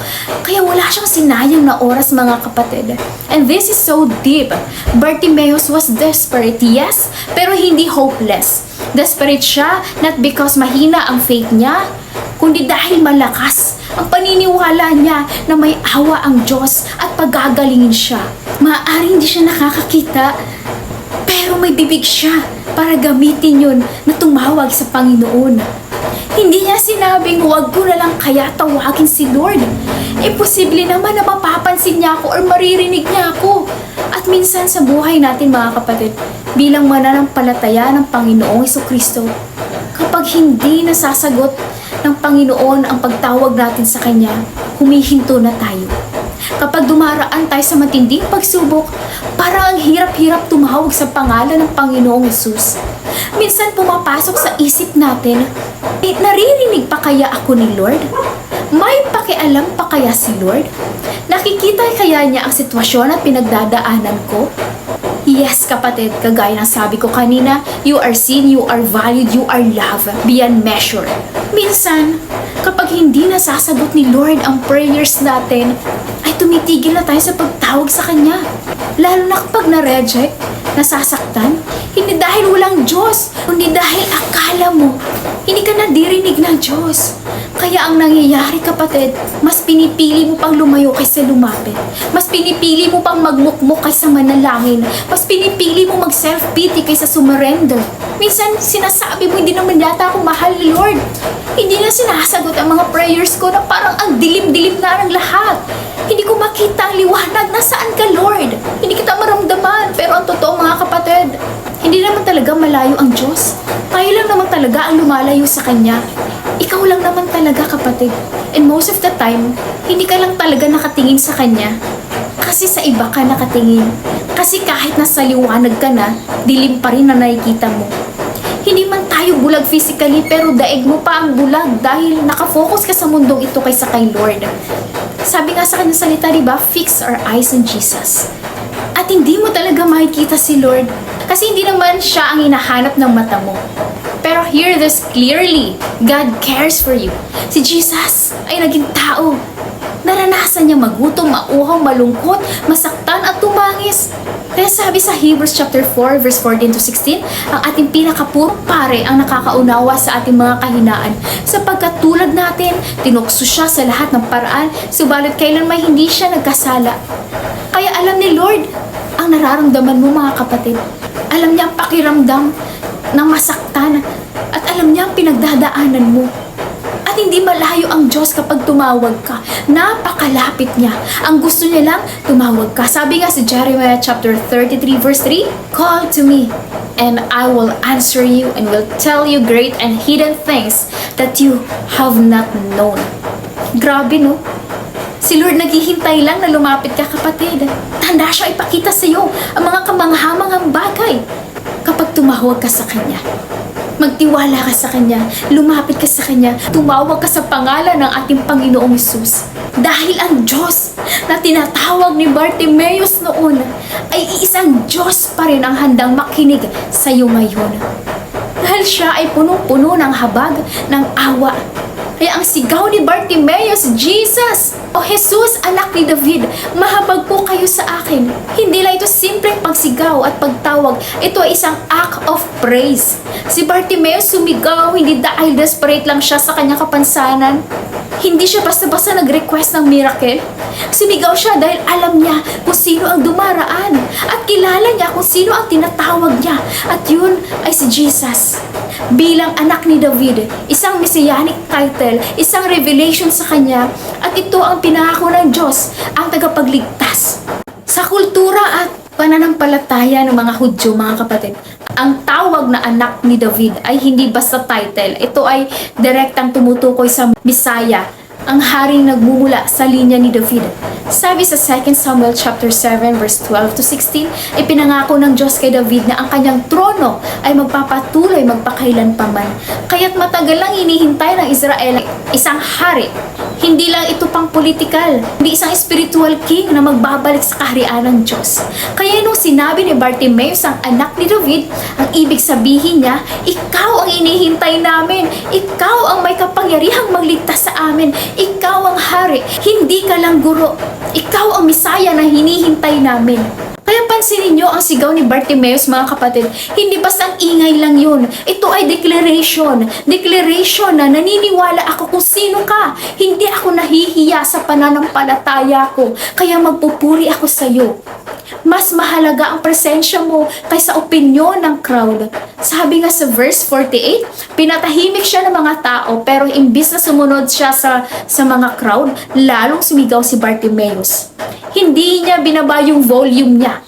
Kaya wala siyang sinayang na oras mga kapatid. And this is so deep. Bartimaeus was desperate, yes, pero hindi hopeless. Desperate siya not because mahina ang faith niya, kundi dahil malakas ang paniniwala niya na may awa ang Diyos at pagagalingin siya. Maaaring hindi siya nakakakita, pero may bibig siya para gamitin yun na tumawag sa Panginoon. Hindi niya sinabing huwag ko na lang kaya tawagin si Lord. Imposible naman na mapapansin niya ako or maririnig niya ako. At minsan sa buhay natin mga kapatid, bilang mananampalataya ng Panginoong Jesucristo, kapag hindi nasasagot ng Panginoon ang pagtawag natin sa Kanya, humihinto na tayo. Kapag dumaraan tayo sa matinding pagsubok, parang ang hirap-hirap tumawag sa pangalan ng Panginoong Jesus. Minsan pumapasok sa isip natin, naririnig pa kaya ako ni Lord? May pakialam pa kaya si Lord? Nakikita kaya niya ang sitwasyon at pinagdadaanan ko? Yes, kapatid, kagaya ng sabi ko kanina, you are seen, you are valued, you are loved beyond measure. Minsan, kapag hindi nasasagot ni Lord ang prayers natin, ay tumitigil na tayo sa pagtawag sa Kanya. Lalo na kapag na-reject, nasasaktan, hindi dahil walang Diyos, kundi dahil akala mo, hindi ka nadirinig ng Diyos. Kaya ang nangyayari, kapatid, mas pinipili mo pang lumayo kaysa lumapit. Mas pinipili mo pang magmukmuk kaysa manalangin. Mas pinipili mo mag-self-pity kaysa sumarender. Minsan, sinasabi mo, hindi naman yata ako mahal ni Lord. Hindi na sinasagot ang mga prayers ko na parang ang dilim-dilim na ng lahat. Hindi ko makita ang liwanag. Nasaan ka, Lord? Hindi kita maramdaman. Pero ang totoo, mga kapatid, hindi naman talaga malayo ang Diyos. Tayo lang naman talaga ang lumalayo sa Kanya. Ikaw lang naman talaga, kapatid. And most of the time, hindi ka lang talaga nakatingin sa Kanya. Kasi sa iba ka nakatingin. Kasi kahit nasa liwanag ka na, dilim pa rin na nakikita mo. Hindi man tayo bulag physically, pero daig mo pa ang bulag dahil nakafocus ka sa mundong ito kaysa kay Lord. Sabi nga sa kanyang salita, diba? Fix our eyes on Jesus. At hindi mo talaga makikita si Lord kasi hindi naman siya ang hinahanap ng mata mo. Pero hear this clearly. God cares for you. Si Jesus ay naging tao. Naranasan niya magutom, mauhaw, malungkot, masaktan at tumangis. Kaya sabi sa Hebrews chapter 4 verse 14 to 16, ang ating pinakapurong pare ang nakakaunawa sa ating mga kahinaan. Sapagkat tulad natin, tinukso siya sa lahat ng paraan, subalit kailan may hindi siya nagkasala. Kaya alam ni Lord ang nararamdaman mo, mga kapatid. Alam niya ang pakiramdam ng masaktan at alam niya ang pinagdadaanan mo. At hindi malayo ang Diyos kapag tumawag ka. Napakalapit niya. Ang gusto niya lang, tumawag ka. Sabi nga sa Jeremiah chapter 33 verse 3, Call to me, and I will answer you and will tell you great and hidden things that you have not known. Grabe, no? Si Lord naghihintay lang na lumapit ka, kapatid. Tanda siya ipakita sa iyo ang mga kamanghamanghang bagay kapag tumawag ka sa Kanya. Magtiwala ka sa Kanya, lumapit ka sa Kanya, tumawag ka sa pangalan ng ating Panginoong Hesus. Dahil ang Diyos na tinatawag ni Bartimeus noon ay iisang Diyos pa rin ang handang makinig sa iyo ngayon. Dahil siya ay punong-puno ng habag, ng awa. Kaya ang sigaw ni Bartimeus, Jesus o Jesus, anak ni David, mahabag po kayo sa akin. Hindi lang ito simpleng pagsigaw at pagtawag. Ito ay isang act of praise. Si Bartimeus sumigaw hindi dahil desperate lang siya sa kanyang kapansanan. Hindi siya basta-basta nag-request ng miracle. Sumigaw siya dahil alam niya kung sino ang dumaraan. At kilala niya kung sino ang tinatawag niya. At yun ay si Jesus. Bilang anak ni David, isang messianic title, isang revelation sa kanya. At ito ang pinangako ng Diyos, ang tagapagligtas. Sa kultura at pananampalataya ng mga Hudyo, mga kapatid, ang tawag na anak ni David ay hindi basta title. Ito ay direktang tumutukoy sa Messiah, ang haring nagmumula sa linya ni David. Sabi sa 2 Samuel chapter 7 verse 12 to 16, ipinangako ng Diyos kay David na ang kanyang trono ay magpapatuloy magpakailanpaman. Kaya't matagal lang hinihintay ng Israel isang hari. Hindi lang ito pang politikal, hindi isang spiritual king na magbabalik sa kaharian ng Diyos. Kaya nung sinabi ni Bartimeus ang anak ni David, ang ibig sabihin niya, ikaw ang inihintay namin, ikaw ang may kapangyarihang magligtas sa amin, ikaw ang hari, hindi ka lang guro, ikaw ang Misaya na hinihintay namin. Kaya pansinin niyo ang sigaw ni Bartimeus, mga kapatid. Hindi basta ang ingay lang yun. Ito ay declaration. Declaration na naniniwala ako kung sino ka. Hindi ako nahihiya sa pananampalataya ko. Kaya magpupuri ako sa iyo. Mas mahalaga ang presensya mo kaysa opinyon ng crowd. Sabi nga sa verse 48, pinatahimik siya ng mga tao pero imbis na sumunod siya sa mga crowd, lalong sumigaw si Bartimeus. Hindi niya binaba yung volume niya.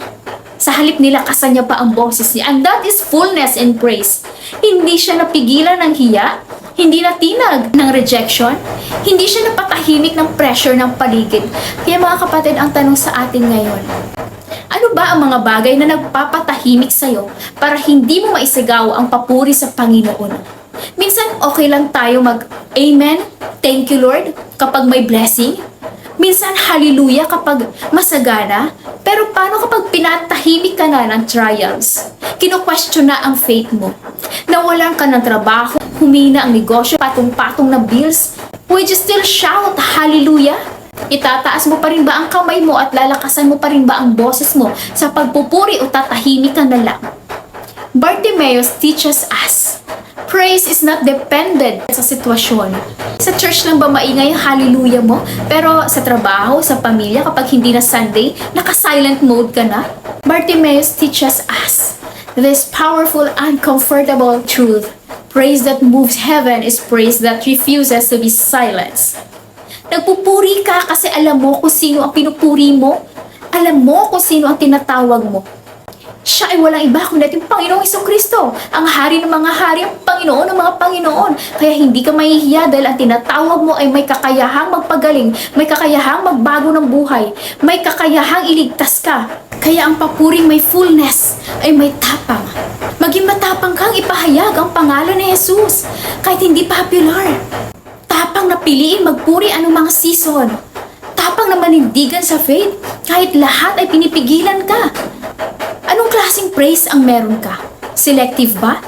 Sa halip nilakasan niya pa ang boses niya. And that is fullness and praise. Hindi siya napigilan ng hiya, hindi natinag ng rejection, hindi siya napatahimik ng pressure ng paligid. Kaya mga kapatid, ang tanong sa atin ngayon, ano ba ang mga bagay na nagpapatahimik sa'yo para hindi mo maisigaw ang papuri sa Panginoon? Minsan okay lang tayo mag-Amen, thank you Lord, kapag may blessing. Minsan hallelujah kapag masagana. Pero paano kapag pinatahimik ka na ng trials? Kino-question na ang faith mo. Nawalan ka ng trabaho, humina ang negosyo, patong-patong na bills. Would you still shout hallelujah? Itataas mo pa rin ba ang kamay mo at lalakasan mo pa rin ba ang boses mo sa pagpupuri o tatahimik ka na lang? Bartimaeus teaches us, praise is not dependent sa sitwasyon. Sa church lang ba maingay ang hallelujah mo? Pero sa trabaho, sa pamilya, kapag hindi na Sunday, naka-silent mode ka na? Bartimaeus teaches us this powerful, uncomfortable truth. Praise that moves heaven is praise that refuses to be silenced. Nagpupuri ka kasi alam mo kung sino ang pinupuri mo. Alam mo kung sino ang tinatawag mo. Siya ay walang iba kundi ating Panginoong Jesucristo, ang hari ng mga hari, ang Panginoon ng mga Panginoon. Kaya hindi ka mahihiya dahil ang tinatawag mo ay may kakayahang magpagaling, may kakayahang magbago ng buhay, may kakayahang iligtas ka. Kaya ang papuring may fullness ay may tapang. Maging matapang kang ipahayag ang pangalan ni Jesus kahit hindi popular. Tapang na piliin magpuri anong mga season. Tapang na manindigan sa faith kahit lahat ay pinipigilan ka. Anong klaseng praise ang meron ka? Selective ba?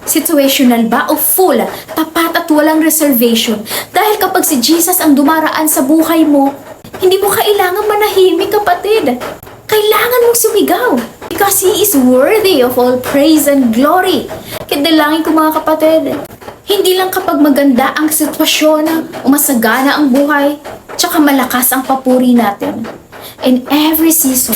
Situational ba? O full, tapat at walang reservation? Dahil kapag si Jesus ang dumaraan sa buhay mo, hindi mo kailangan manahimik, kapatid. Kailangan mong sumigaw. Because He is worthy of all praise and glory. Kidalangin ko mga kapatid, hindi lang kapag maganda ang sitwasyon o masagana ang buhay, tsaka malakas ang papuri natin. In every season,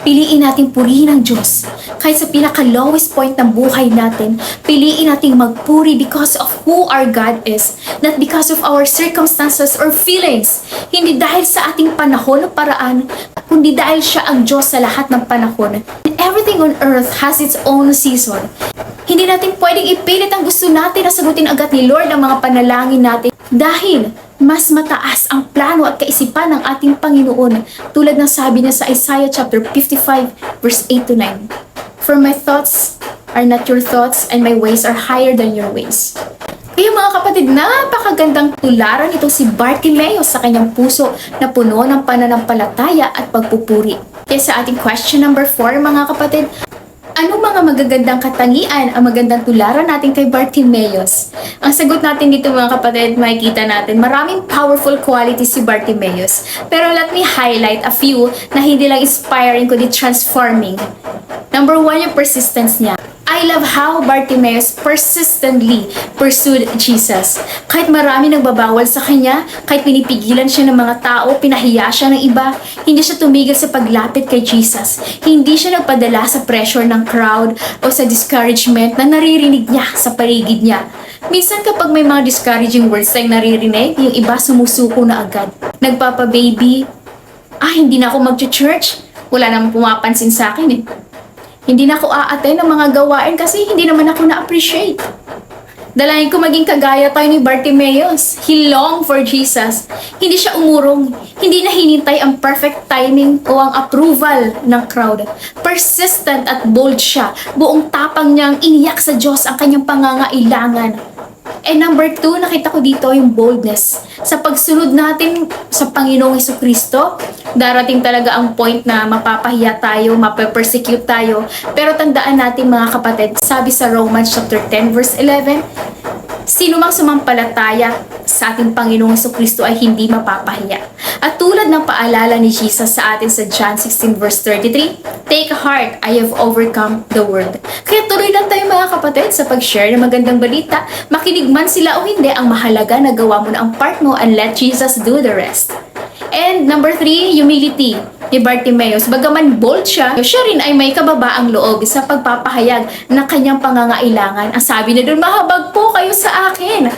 piliin natin purihin ang Diyos. Kahit sa pinaka-lowest point ng buhay natin, piliin natin magpuri because of who our God is, not because of our circumstances or feelings. Hindi dahil sa ating panahon o paraan, kundi dahil siya ang Diyos sa lahat ng panahon. And everything on earth has its own season. Hindi natin pwedeng ipilit ang gusto natin na sagutin agad ni Lord ang mga panalangin natin dahil mas mataas ang plano at kaisipan ng ating Panginoon, tulad ng sabi niya sa Isaiah chapter 55 verse 8 to 9. For my thoughts are not your thoughts and my ways are higher than your ways. Kaya mga kapatid, napakagandang tularan itong si Bartimaeus sa kanyang puso na puno ng pananampalataya at pagpupuri. Kaya sa ating question number 4 mga kapatid, anong mga magagandang katangian ang magandang tularan natin kay Bartimaeus? Ang sagot natin dito mga kapatid, makikita natin maraming powerful qualities si Bartimaeus. Pero let me highlight a few na hindi lang inspiring kundi transforming. Number 1, yung persistence niya. I love how Bartimaeus persistently pursued Jesus. Kahit marami nagbabawal sa kanya, kahit pinipigilan siya ng mga tao, pinahiya siya ng iba, hindi siya tumigil sa paglapit kay Jesus. Hindi siya nagpadala sa pressure ng crowd o sa discouragement na naririnig niya sa paligid niya. Minsan kapag may mga discouraging words tayong naririnig, yung iba sumusuko na agad. Nagpapa-baby, hindi na ako mag-church, wala namang pumapansin sa akin eh. Hindi na ako a-attend ng mga gawain kasi hindi naman ako na-appreciate. Dalangin ko maging kagaya tayo ni Bartimaeus. He longed for Jesus. Hindi siya umurong. Hindi na hinintay ang perfect timing o ang approval ng crowd. Persistent at bold siya. Buong tapang niyang iniyak sa Diyos ang kanyang pangangailangan. And number 2, nakita ko dito yung boldness. Sa pagsunod natin sa Panginoong Jesucristo, darating talaga ang point na mapapahiya tayo, mapapersecute tayo. Pero tandaan natin mga kapatid, sabi sa Romans chapter 10 verse 11, sino mang sumampalataya sa ating Panginoong Jesucristo ay hindi mapapahiya. At tulad ng paalala ni Jesus sa atin sa John 16 verse 33, take heart, I have overcome the world. Kaya tuloy lang tayo mga kapatid sa pag-share ng magandang balita. Makinig man sila o hindi, ang mahalaga na gawa mo na ang part mo and let Jesus do the rest. And number 3, humility ni Bartimaeus. Bagaman bold siya rin ay may kababaang loob sa pagpapahayag ng kanyang pangangailangan. Ang sabi na doon, mahabag po kayo sa akin.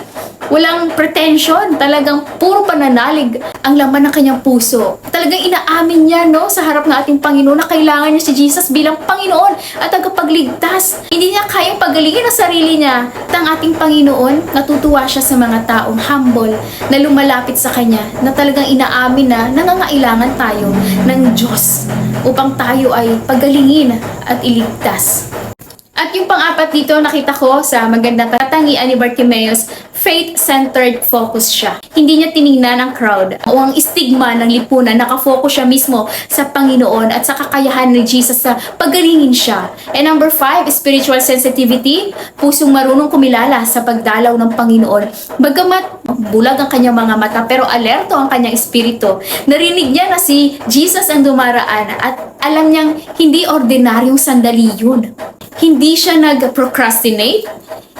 Walang pretension, talagang puro pananalig ang laman ng kanyang puso. Talagang inaamin niya sa harap ng ating Panginoon na kailangan niya si Jesus bilang Panginoon at tagapagligtas. Hindi niya kayang pagalingin ang sarili niya. At ang ating Panginoon, natutuwa siya sa mga taong humble na lumalapit sa Kanya, na talagang inaamin na nangangailangan tayo ng Diyos upang tayo ay pagalingin at iligtas. At yung pang-apat dito, nakita ko sa magandang katangian ni Bartimaeus, Faith-centered focus siya. Hindi niya tiningnan ang crowd o ang stigma ng lipunan. Nakafocus siya mismo sa Panginoon at sa kakayahan ni Jesus sa paggalingin siya. And number 5, spiritual sensitivity. Pusong marunong kumilala sa pagdalaw ng Panginoon. Bagamat bulag ang kanyang mga mata pero alerto ang kanyang espiritu. Narinig niya na si Jesus ang dumaraan at alam niyang hindi ordinaryong sandali yun. Hindi siya nag-procrastinate.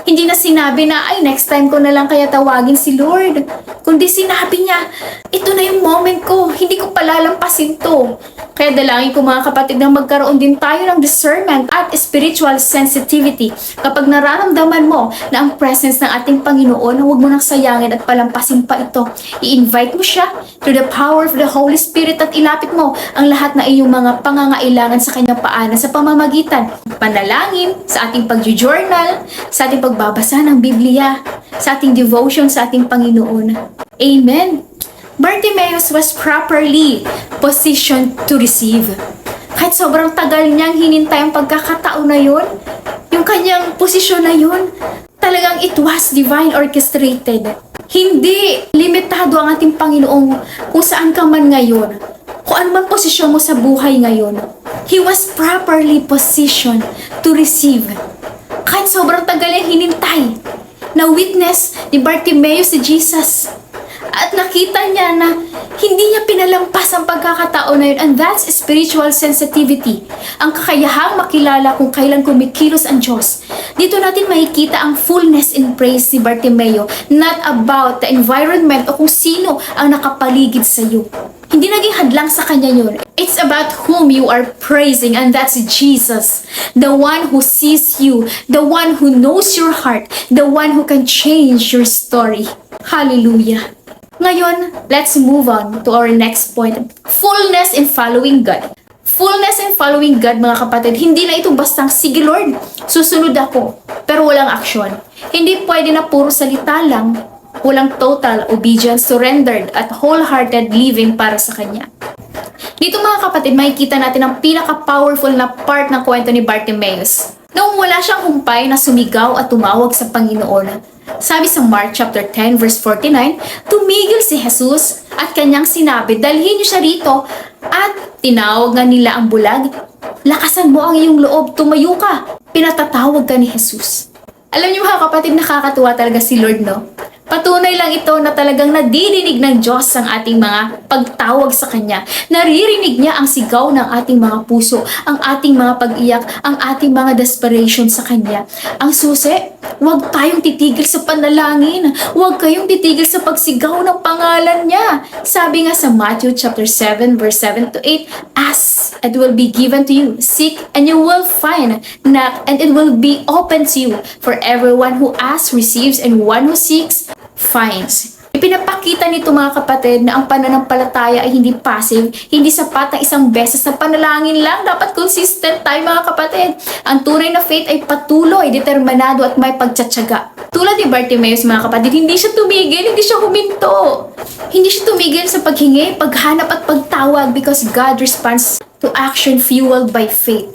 Hindi na sinabi na, ay, next time ko na lang kaya tawagin si Lord. Kundi sinabi niya, ito na yung moment ko, hindi ko palalampasin to. Kaya dalangin ko mga kapatid na magkaroon din tayo ng discernment at spiritual sensitivity. Kapag nararamdaman mo na ang presence ng ating Panginoon, huwag mo nang sayangin at palampasin pa ito. I-invite mo siya through the power of the Holy Spirit at ilapit mo ang lahat na iyong mga pangangailangan sa kanyang paanan sa pamamagitan panalangin, sa ating pag-journal, sa ating pagbabasa ng Biblia, sa ating devotion sa ating Panginoon. Amen. Bartimaeus was properly positioned to receive. Kahit sobrang tagal niyang hinintay ang pagkakataon na yun, yung kanyang posisyon na yun, talagang it was divine orchestrated. Hindi limitado ang ating Panginoon kung saan ka man ngayon, kung ano man posisyon mo sa buhay ngayon. He was properly positioned to receive. Kahit sobrang tagal niyang hinintay, na witness ni Bartimaeus si Jesus. At nakita niya na hindi niya pinalampas ang pagkakataon na yun. And that's spiritual sensitivity. Ang kakayahang makilala kung kailan kumikilos ang Diyos. Dito natin makikita ang fullness in praise ni Bartimeo. Not about the environment o kung sino ang nakapaligid sa iyo. Hindi naging hadlang sa kanya yun. It's about whom you are praising, and that's Jesus. The one who sees you, the one who knows your heart, the one who can change your story. Hallelujah. Ngayon, let's move on to our next point. Fullness in following God. Fullness in following God, mga kapatid, hindi na ito bastang, sige Lord, susunod ako, pero walang aksyon. Hindi pwede na puro salita lang, walang total obedience, surrendered, at wholehearted living para sa Kanya. Dito mga kapatid, makikita natin ang pinaka-powerful na part ng kwento ni Bartimaeus. Noong wala siyang humpay na sumigaw at tumawag sa Panginoon, sabi sa Mark chapter 10 verse 49, tumigil si Jesus at kanyang sinabi, dalhin niyo siya rito, at tinawag nga nila ang bulag, lakasan mo ang iyong loob, tumayo ka. Pinatatawag ka ni Jesus. Alam niyo mga kapatid, nakakatuwa talaga si Lord, no? Patunay lang ito na talagang nadidinig ng Diyos ang ating mga pagtawag sa Kanya. Naririnig niya ang sigaw ng ating mga puso, ang ating mga pag-iyak, ang ating mga desperation sa Kanya. Ang susi, huwag tayong titigil sa panalangin. Huwag kayong titigil sa pagsigaw ng pangalan niya. Sabi nga sa Matthew chapter 7 verse 7 to 8, ask and it will be given to you. Seek and you will find. Knock and it will be open to you. For everyone who asks receives, and one who seeks finds. Ipinapakita nito mga kapatid na ang pananampalataya ay hindi passive, hindi sapat na isang beses na panalangin lang. Dapat consistent tayo mga kapatid. Ang tunay na faith ay patuloy, determinado at may pagtsatsaga. Tulad ni Bartimaeus mga kapatid, hindi siya tumigil, hindi siya huminto. Hindi siya tumigil sa paghingi, paghanap at pagtawag because God responds to action fueled by faith.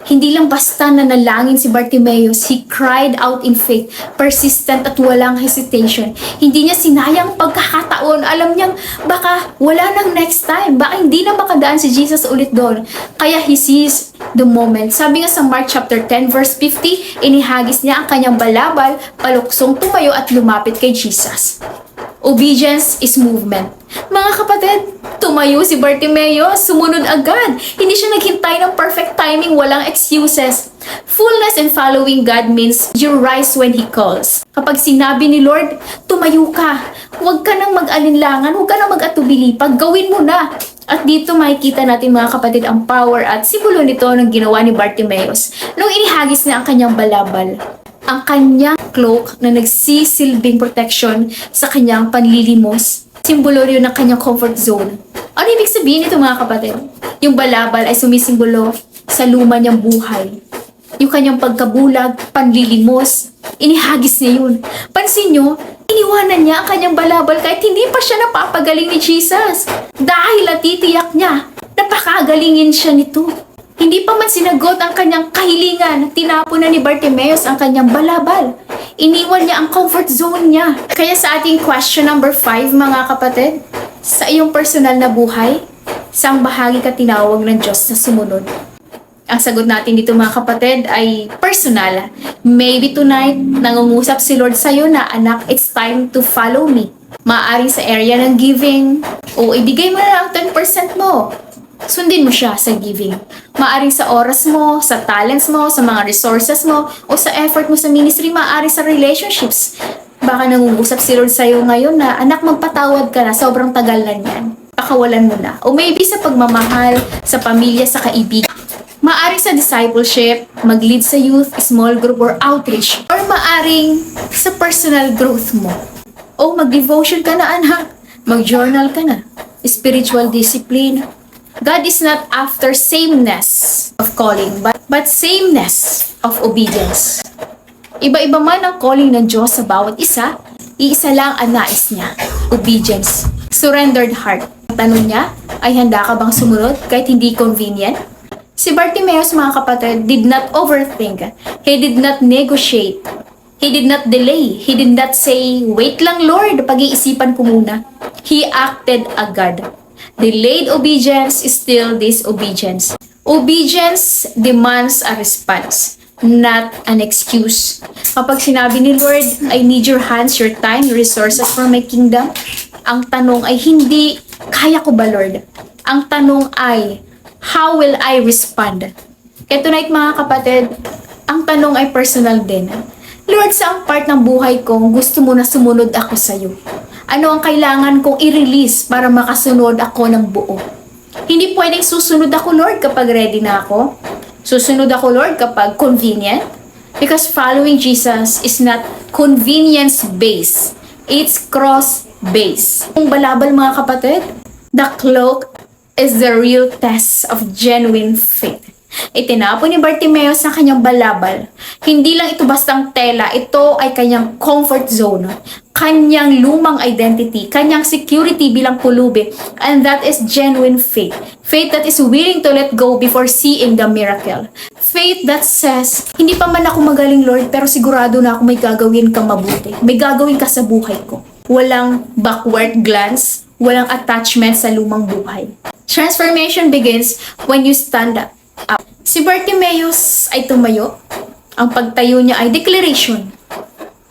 Hindi lang basta nanalangin si Bartimaeus, he cried out in faith, persistent at walang hesitation. Hindi niya sinayang pagkakataon. Alam niyang baka wala nang next time, baka hindi na makadaan si Jesus ulit doon. Kaya he seized the moment. Sabi nga sa Mark chapter 10 verse 50, inihagis niya ang kanyang balabal, paluksong tumayo at lumapit kay Jesus. Obedience is movement. Mga kapatid, tumayo si Bartimaeus, sumunod agad. Hindi siya naghintay ng perfect timing, walang excuses. Fullness in following God means you rise when He calls. Kapag sinabi ni Lord, tumayo ka, huwag ka nang mag-alinlangan, huwag ka nang mag-atubili, paggawin mo na. At dito makikita natin mga kapatid ang power at simbolo nito ng ginawa ni Bartimaeus nung inihagis niya ang kanyang balabal. Ang kanyang cloak na nagsisilbing protection sa kanyang panlilimos. Simbolo rin ng kanyang comfort zone. Ano ibig sabihin nito mga kapatid? Yung balabal ay sumisimbolo sa luma niyang buhay. Yung kanyang pagkabulag, panlilimos, inihagis niya yun. Pansin nyo, iniwanan niya ang kanyang balabal kahit hindi pa siya napapagaling ni Jesus. Dahil natitiyak niya, napakagalingin siya nito. Hindi pa man sinagot ang kanyang kahilingan, tinapon na ni Bartimaeus ang kanyang balabal. Iniwan niya ang comfort zone niya. Kaya sa ating question number 5, mga kapatid, sa iyong personal na buhay, saang bahagi ka tinawag ng Diyos na sumunod? Ang sagot natin dito mga kapatid ay personal. Maybe tonight, nangungusap si Lord sa'yo na, anak, it's time to follow me. Maaring sa area ng giving, o ibigay mo na ang 10% mo. Sundin mo siya sa giving. Maaring sa oras mo, sa talents mo, sa mga resources mo, o sa effort mo sa ministry, maaring sa relationships. Baka nangungusap si Lord sa'yo ngayon na, anak, magpatawad ka na, sobrang tagal na niyan. Pakawalan mo na. O maybe sa pagmamahal, sa pamilya, sa kaibigan. Maaring sa discipleship, mag-lead sa youth, small group, or outreach. Or maaring sa personal growth mo. O mag-devotion ka na, anak. Mag-journal ka na. Spiritual discipline. God is not after sameness of calling, but sameness of obedience. Iba-iba man ang calling ng Diyos sa bawat isa, iisa lang ang nais niya, obedience, surrendered heart. Ang tanong niya ay, handa ka bang sumunod kahit hindi convenient? Si Bartimaeus, mga kapatid, did not overthink. He did not negotiate. He did not delay. He did not say, wait lang Lord, pag-iisipan ko muna. He acted agad. Delayed obedience is still disobedience. Obedience demands a response, not an excuse. Kapag sinabi ni Lord, I need your hands, your time, your resources for my kingdom, ang tanong ay hindi, kaya ko ba Lord? Ang tanong ay, how will I respond? Kaya tonight mga kapatid, ang tanong ay personal din. Lord, sa part ng buhay ko, gusto mo na sumunod ako sa iyo. Ano ang kailangan kong i-release para makasunod ako ng buo? Hindi pwedeng susunod ako, Lord, kapag ready na ako. Susunod ako, Lord, kapag convenient. Because following Jesus is not convenience-based. It's cross-based. Kung balabal, mga kapatid, the cloak is the real test of genuine faith. Itinapon ni Bartimaeus ang kanyang balabal. Hindi lang ito bastang tela, ito ay kanyang comfort zone, kanyang lumang identity, kanyang security bilang pulubi, and that is genuine faith. Faith that is willing to let go before seeing the miracle. Faith that says, hindi pa man ako magaling Lord, pero sigurado na ako may gagawin kang mabuti. May gagawin ka sa buhay ko. Walang backward glance, walang attachment sa lumang buhay. Transformation begins when you stand up. Si Bartimaeus ay tumayo. Ang pagtayo niya ay declaration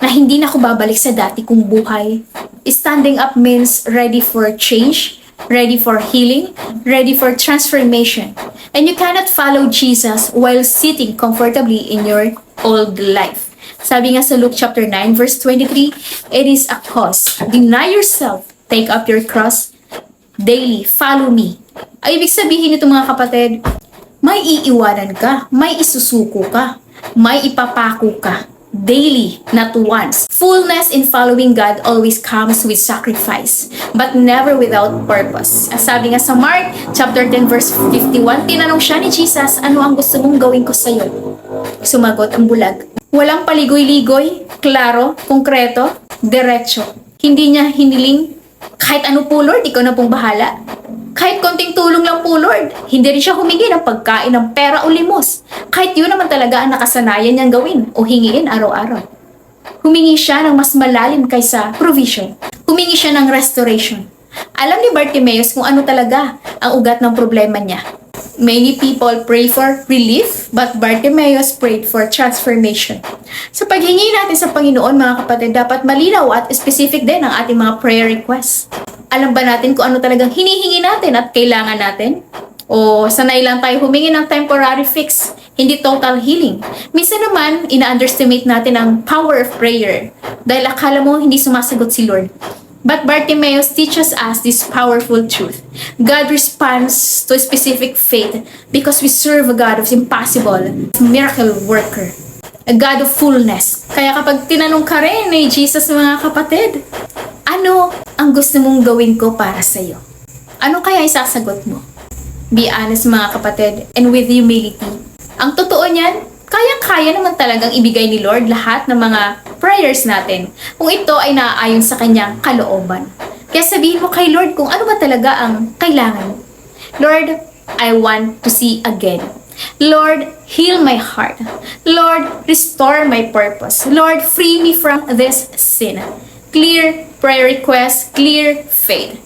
na hindi na ako babalik sa dati kong buhay. Standing up means ready for change, ready for healing, ready for transformation. And you cannot follow Jesus while sitting comfortably in your old life. Sabi nga sa Luke chapter 9 verse 23, it is a cause. Deny yourself, take up your cross daily, follow me. Ay ibig sabihin nito mga kapatid, may iiwanan ka, may isusuko ka, may ipapako ka. Daily, not once. Fullness in following God always comes with sacrifice, but never without purpose. As sabi nga sa Mark, chapter 10, verse 51, tinanong siya ni Jesus, ano ang gusto mong gawin ko sa'yo? Sumagot ang bulag. Walang paligoy-ligoy, klaro, konkreto, diretso. Hindi niya hiniling, kahit ano po Lord, ikaw na pong bahala. Kahit konting tulong lang po, Lord. Hindi rin siya humingi ng pagkain, ng pera o limos. Kahit yun naman talaga ang nakasanayan niyang gawin o hingiin araw-araw. Humingi siya ng mas malalim kaysa provision. Humingi siya ng restoration. Alam ni Bartimaeus kung ano talaga ang ugat ng problema niya. Many people pray for relief, but Bartimaeus prayed for transformation. Sa paghingi natin sa Panginoon, mga kapatid, dapat malinaw at specific din ang ating mga prayer requests. Alam ba natin kung ano talagang hinihingi natin at kailangan natin? O sanay lang tayo humingi ng temporary fix, hindi total healing. Minsan naman, ina-underestimate natin ang power of prayer dahil akala mo hindi sumasagot si Lord. But Bartimaeus teaches us this powerful truth. God responds to a specific faith because we serve a God of impossible, miracle worker. A God of fullness. Kaya kapag tinanong ka rin ni Jesus, mga kapatid, ano ang gusto mong gawin ko para sa'yo? Ano kaya isasagot mo? Be honest mga kapatid, and with humility. Ang totoo niyan, kayang-kaya naman talagang ibigay ni Lord lahat ng mga prayers natin kung ito ay naaayon sa kanyang kalooban. Kaya sabihin mo kay Lord kung ano ba talaga ang kailangan. Lord, I want to see again. Lord, heal my heart. Lord, restore my purpose. Lord, free me from this sin. Clear prayer requests, clear faith.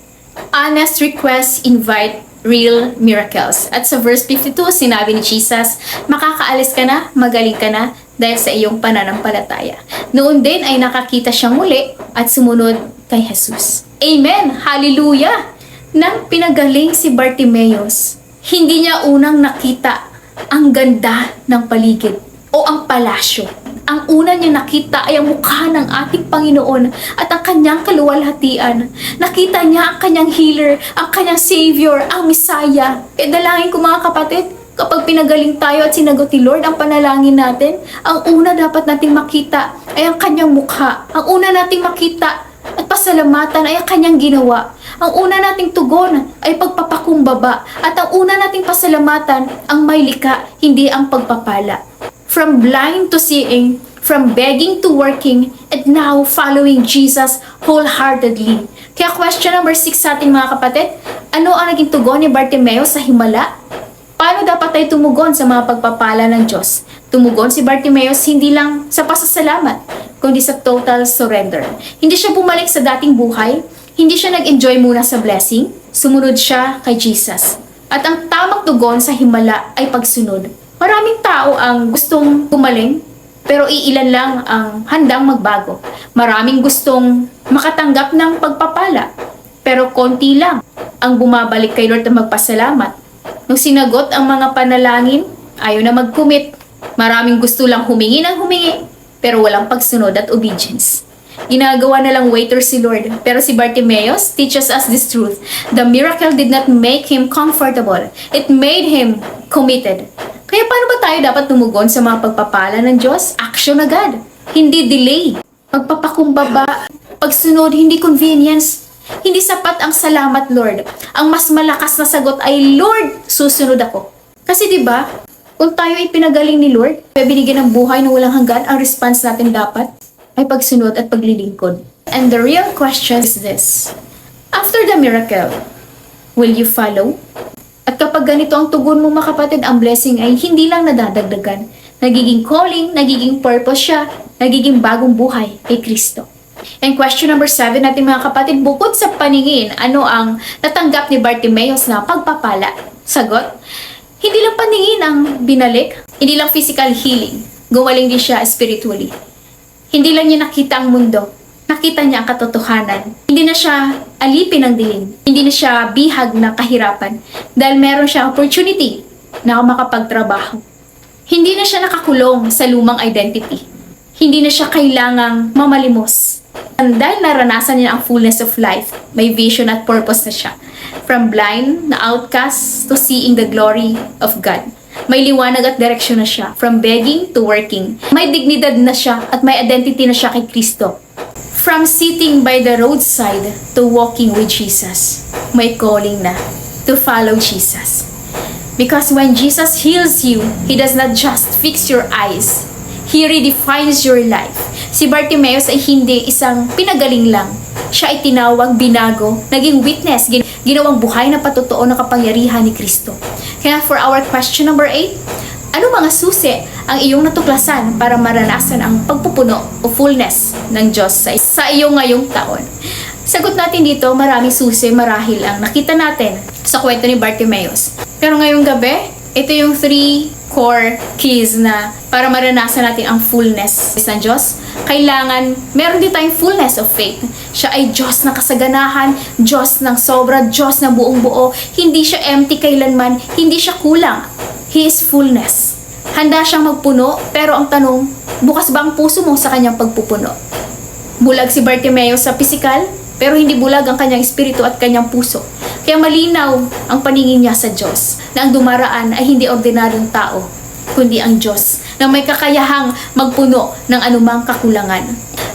Honest requests invite real miracles. At sa verse 52, sinabi ni Jesus, makakaalis ka na, magaling ka na, dahil sa iyong pananampalataya. Noon din ay nakakita siyang muli at sumunod kay Jesus. Amen! Hallelujah! Nang pinagaling si Bartimeus, hindi niya unang nakita ang ganda ng paligid o ang palasyo. Ang una niya nakita ay ang mukha ng ating Panginoon at ang kanyang kaluwalhatian. Nakita niya ang kanyang healer, ang kanyang savior, ang Messiah. E dalangin ko mga kapatid, kapag pinagaling tayo at sinagot ni Lord ang panalangin natin, ang una dapat nating makita ay ang kanyang mukha. Ang una nating makita at pasalamatan ay ang kanyang ginawa. Ang una nating tugon ay pagpapakumbaba at ang una nating pasalamatan ang may likha, hindi ang pagpapala. From blind to seeing, from begging to working, and now following Jesus wholeheartedly. Kaya question number 6 sa ating mga kapatid, ano ang naging tugon ni Bartimeus sa himala? Paano dapat tayo tumugon sa mga pagpapala ng Diyos? Tumugon si Bartimeus hindi lang sa pasasalamat, kundi sa total surrender. Hindi siya bumalik sa dating buhay, hindi siya nag-enjoy muna sa blessing, sumunod siya kay Jesus. At ang tamang tugon sa himala ay pagsunod. Maraming tao ang gustong gumaling, pero iilan lang ang handang magbago. Maraming gustong makatanggap ng pagpapala, pero konti lang ang bumabalik kay Lord na magpasalamat. Nung sinagot ang mga panalangin, ayaw na mag-commit. Maraming gusto lang humingi ng humingi, pero walang pagsunod at obedience. Ginagawa na lang waiter si Lord. Pero si Bartimeus teaches us this truth. The miracle did not make him comfortable. It made him committed. Kaya paano ba tayo dapat tumugon sa mga pagpapala ng Diyos? Action agad. Hindi delay. Pagpapakumbaba. Pagsunod, hindi convenience. Hindi sapat ang salamat, Lord. Ang mas malakas na sagot ay, Lord, susunod ako. Kasi 'di ba, kung tayo ay pinagaling ni Lord, binigyan ng buhay na walang hanggan, ang response natin dapat ay pagsunod at paglilingkod. And the real question is this: after the miracle, will you follow? At kapag ganito ang tugon mo mga kapatid, ang blessing ay hindi lang nadadagdagan. Nagiging calling, nagiging purpose siya, nagiging bagong buhay kay Kristo. And question number 7 natin mga kapatid, bukod sa paningin, ano ang natanggap ni Bartimeus na pagpapala? Sagot, hindi lang paningin ang binalik, hindi lang physical healing, gumaling din siya spiritually. Hindi lang niya nakita ang mundo, nakita niya ang katotohanan. Hindi na siya alipin ng dilim, hindi na siya bihag ng kahirapan, dahil meron siyang opportunity na makapagtrabaho. Hindi na siya nakakulong sa lumang identity. Hindi na siya kailangang mamalimos. And dahil naranasan niya ang fullness of life, may vision at purpose na siya. From blind na outcast to seeing the glory of God. May liwanag at direksyon na siya. From begging to working. May dignidad na siya at may identity na siya kay Kristo. From sitting by the roadside to walking with Jesus. May calling na to follow Jesus. Because when Jesus heals you, He does not just fix your eyes. He redefines your life. Si Bartimeus ay hindi isang pinagaling lang. Siya ay tinawag, binago, naging witness, ginawang buhay na patotoo na kapangyarihan ni Kristo. Kaya for our question number 8, ano mga susi ang iyong natuklasan para maranasan ang pagpupuno o fullness ng Diyos sa iyong ngayong taon? Sagot natin dito, maraming susi marahil ang nakita natin sa kwento ni Bartimeus. Pero ngayong gabi, ito yung 3 core keys na para maranasan natin ang fullness ng Diyos. Kailangan, meron din tayong fullness of faith. Siya ay Diyos na kasaganahan, Diyos ng sobra, Diyos na buong buo. Hindi siya empty kailanman, hindi siya kulang. He is fullness. Handa siyang magpuno, pero ang tanong, bukas ba ang puso mo sa kanyang pagpupuno? Bulag si Bartimeus sa pisikal, pero hindi bulag ang kanyang espiritu at kanyang puso. Kaya malinaw ang paningin niya sa Diyos, na ang dumaraan ay hindi ordinaryong tao, kundi ang Diyos, na may kakayahang magpuno ng anumang kakulangan.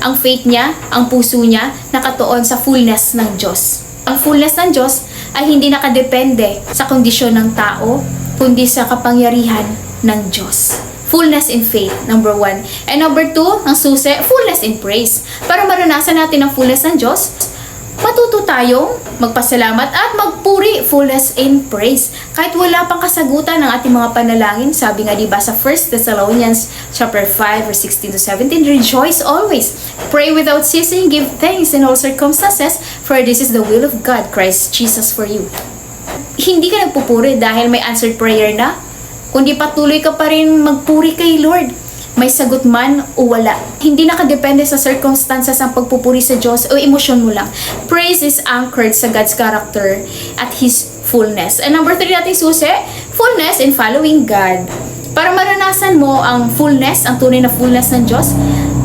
Ang faith niya, ang puso niya, nakatuon sa fullness ng Diyos. Ang fullness ng Diyos ay hindi nakadepende sa kondisyon ng tao, kundi sa kapangyarihan ng Diyos. Fullness in faith, number 1. And number 2, ang susi, fullness in praise. Para maranasan natin ang fullness ng Diyos, matuto tayong magpasalamat at magpuri, fullness in praise. Kahit wala pang kasagutan ng ating mga panalangin, sabi nga diba sa 1 Thessalonians chapter 5 verse 16 to 17, rejoice always, pray without ceasing, give thanks in all circumstances, for this is the will of God, Christ Jesus for you. Hindi ka nagpupuri dahil may answered prayer na, kundi patuloy ka pa rin magpuri kay Lord. May sagot man o wala. Hindi nakadepende sa circumstances ang pagpupuri sa Diyos o emosyon mo lang. Praise is anchored sa God's character at His fullness. And number 3 nating susi, fullness in following God. Para maranasan mo ang fullness, ang tunay na fullness ng Diyos,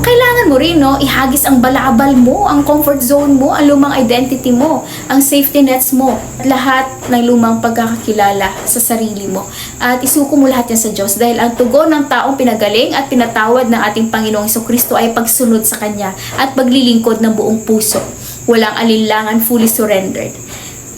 kailangan mo rin, ihagis ang balabal mo, ang comfort zone mo, ang lumang identity mo, ang safety nets mo, at lahat ng lumang pagkakakilala sa sarili mo. At isuko mo lahat yan sa Diyos dahil ang tugon ng taong pinagaling at pinatawad ng ating Panginoong Jesucristo ay pagsunod sa Kanya at paglilingkod ng buong puso. Walang alinlangan, fully surrendered.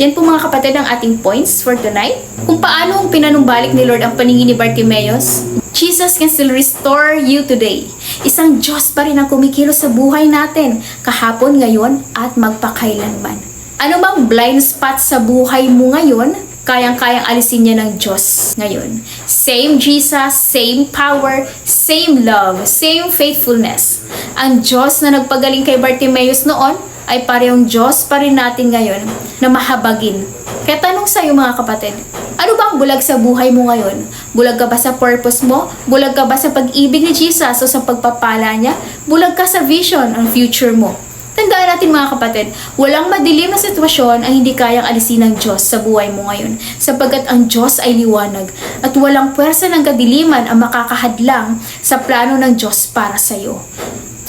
Yan po mga kapatid ang ating points for tonight. Kung paano pinanumbalik ni Lord ang paningin ni Bartimaeus, Jesus can still restore you today. Isang Diyos pa rin ang kumikilos sa buhay natin, kahapon, ngayon, at magpakailanman. Ano bang blind spot sa buhay mo ngayon, kayang-kayang alisin niya ng Diyos ngayon. Same Jesus, same power, same love, same faithfulness. Ang Diyos na nagpagaling kay Bartimaeus noon, ay parehong Diyos pa rin natin ngayon na mahabagin. Kaya tanong sa iyo mga kapatid, ano bang bulag sa buhay mo ngayon? Bulag ka ba sa purpose mo? Bulag ka ba sa pag-ibig ni Jesus o sa pagpapala niya? Bulag ka sa vision ang future mo? Tandaan natin mga kapatid, walang madilim na sitwasyon ang hindi kayang alisin ng Diyos sa buhay mo ngayon, sapagkat ang Diyos ay liwanag at walang puwersa ng kadiliman ang makakahadlang sa plano ng Diyos para sa iyo.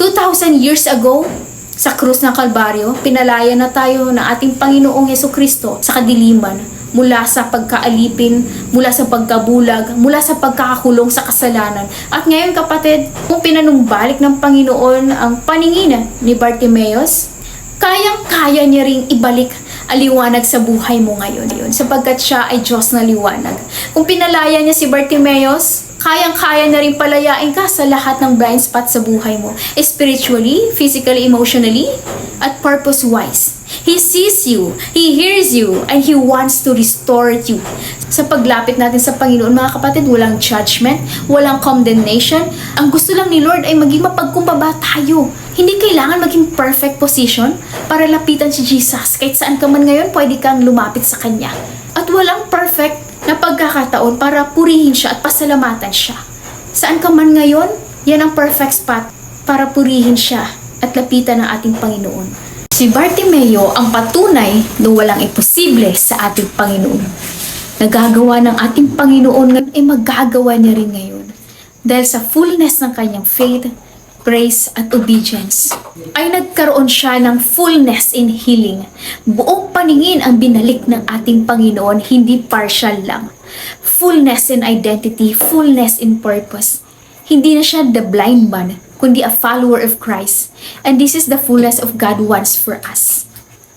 2,000 years ago, sa krus ng Kalbaryo, pinalaya na tayo ng ating Panginoong Jesucristo sa kadiliman, mula sa pagkaalipin, mula sa pagkabulag, mula sa pagkakakulong sa kasalanan. At ngayon kapatid, kung pinanumbalik ng Panginoon ang paningin ni Bartimaeus, kayang-kaya niya ring ibalik ang liwanag sa buhay mo ngayon, sapagkat siya ay Diyos na liwanag. Kung pinalaya niya si Bartimaeus, kayang-kaya na rin palayain ka sa lahat ng blind spot sa buhay mo. Spiritually, physically, emotionally, at purpose-wise. He sees you, He hears you, and He wants to restore you. Sa paglapit natin sa Panginoon, mga kapatid, walang judgment, walang condemnation. Ang gusto lang ni Lord ay maging mapagkumbaba tayo. Hindi kailangan maging perfect position para lapitan si Jesus. Kahit saan ka man ngayon, pwede kang lumapit sa Kanya. At walang perfect na pagkakataon para purihin siya at pasalamatan siya. Saan ka man ngayon, yan ang perfect spot para purihin siya at lapitan ng ating Panginoon. Si Bartimeo ang patunay na walang imposible sa ating Panginoon. Nagagawa ng ating Panginoon ngayon ay magagawa niya rin ngayon. Dahil sa fullness ng kanyang faith, grace at obedience, ay nagkaroon siya ng fullness in healing. Buong paningin ang binalik ng ating Panginoon, hindi partial lang. Fullness in identity, fullness in purpose. Hindi na siya the blind man, kundi a follower of Christ. And this is the fullness of God wants for us.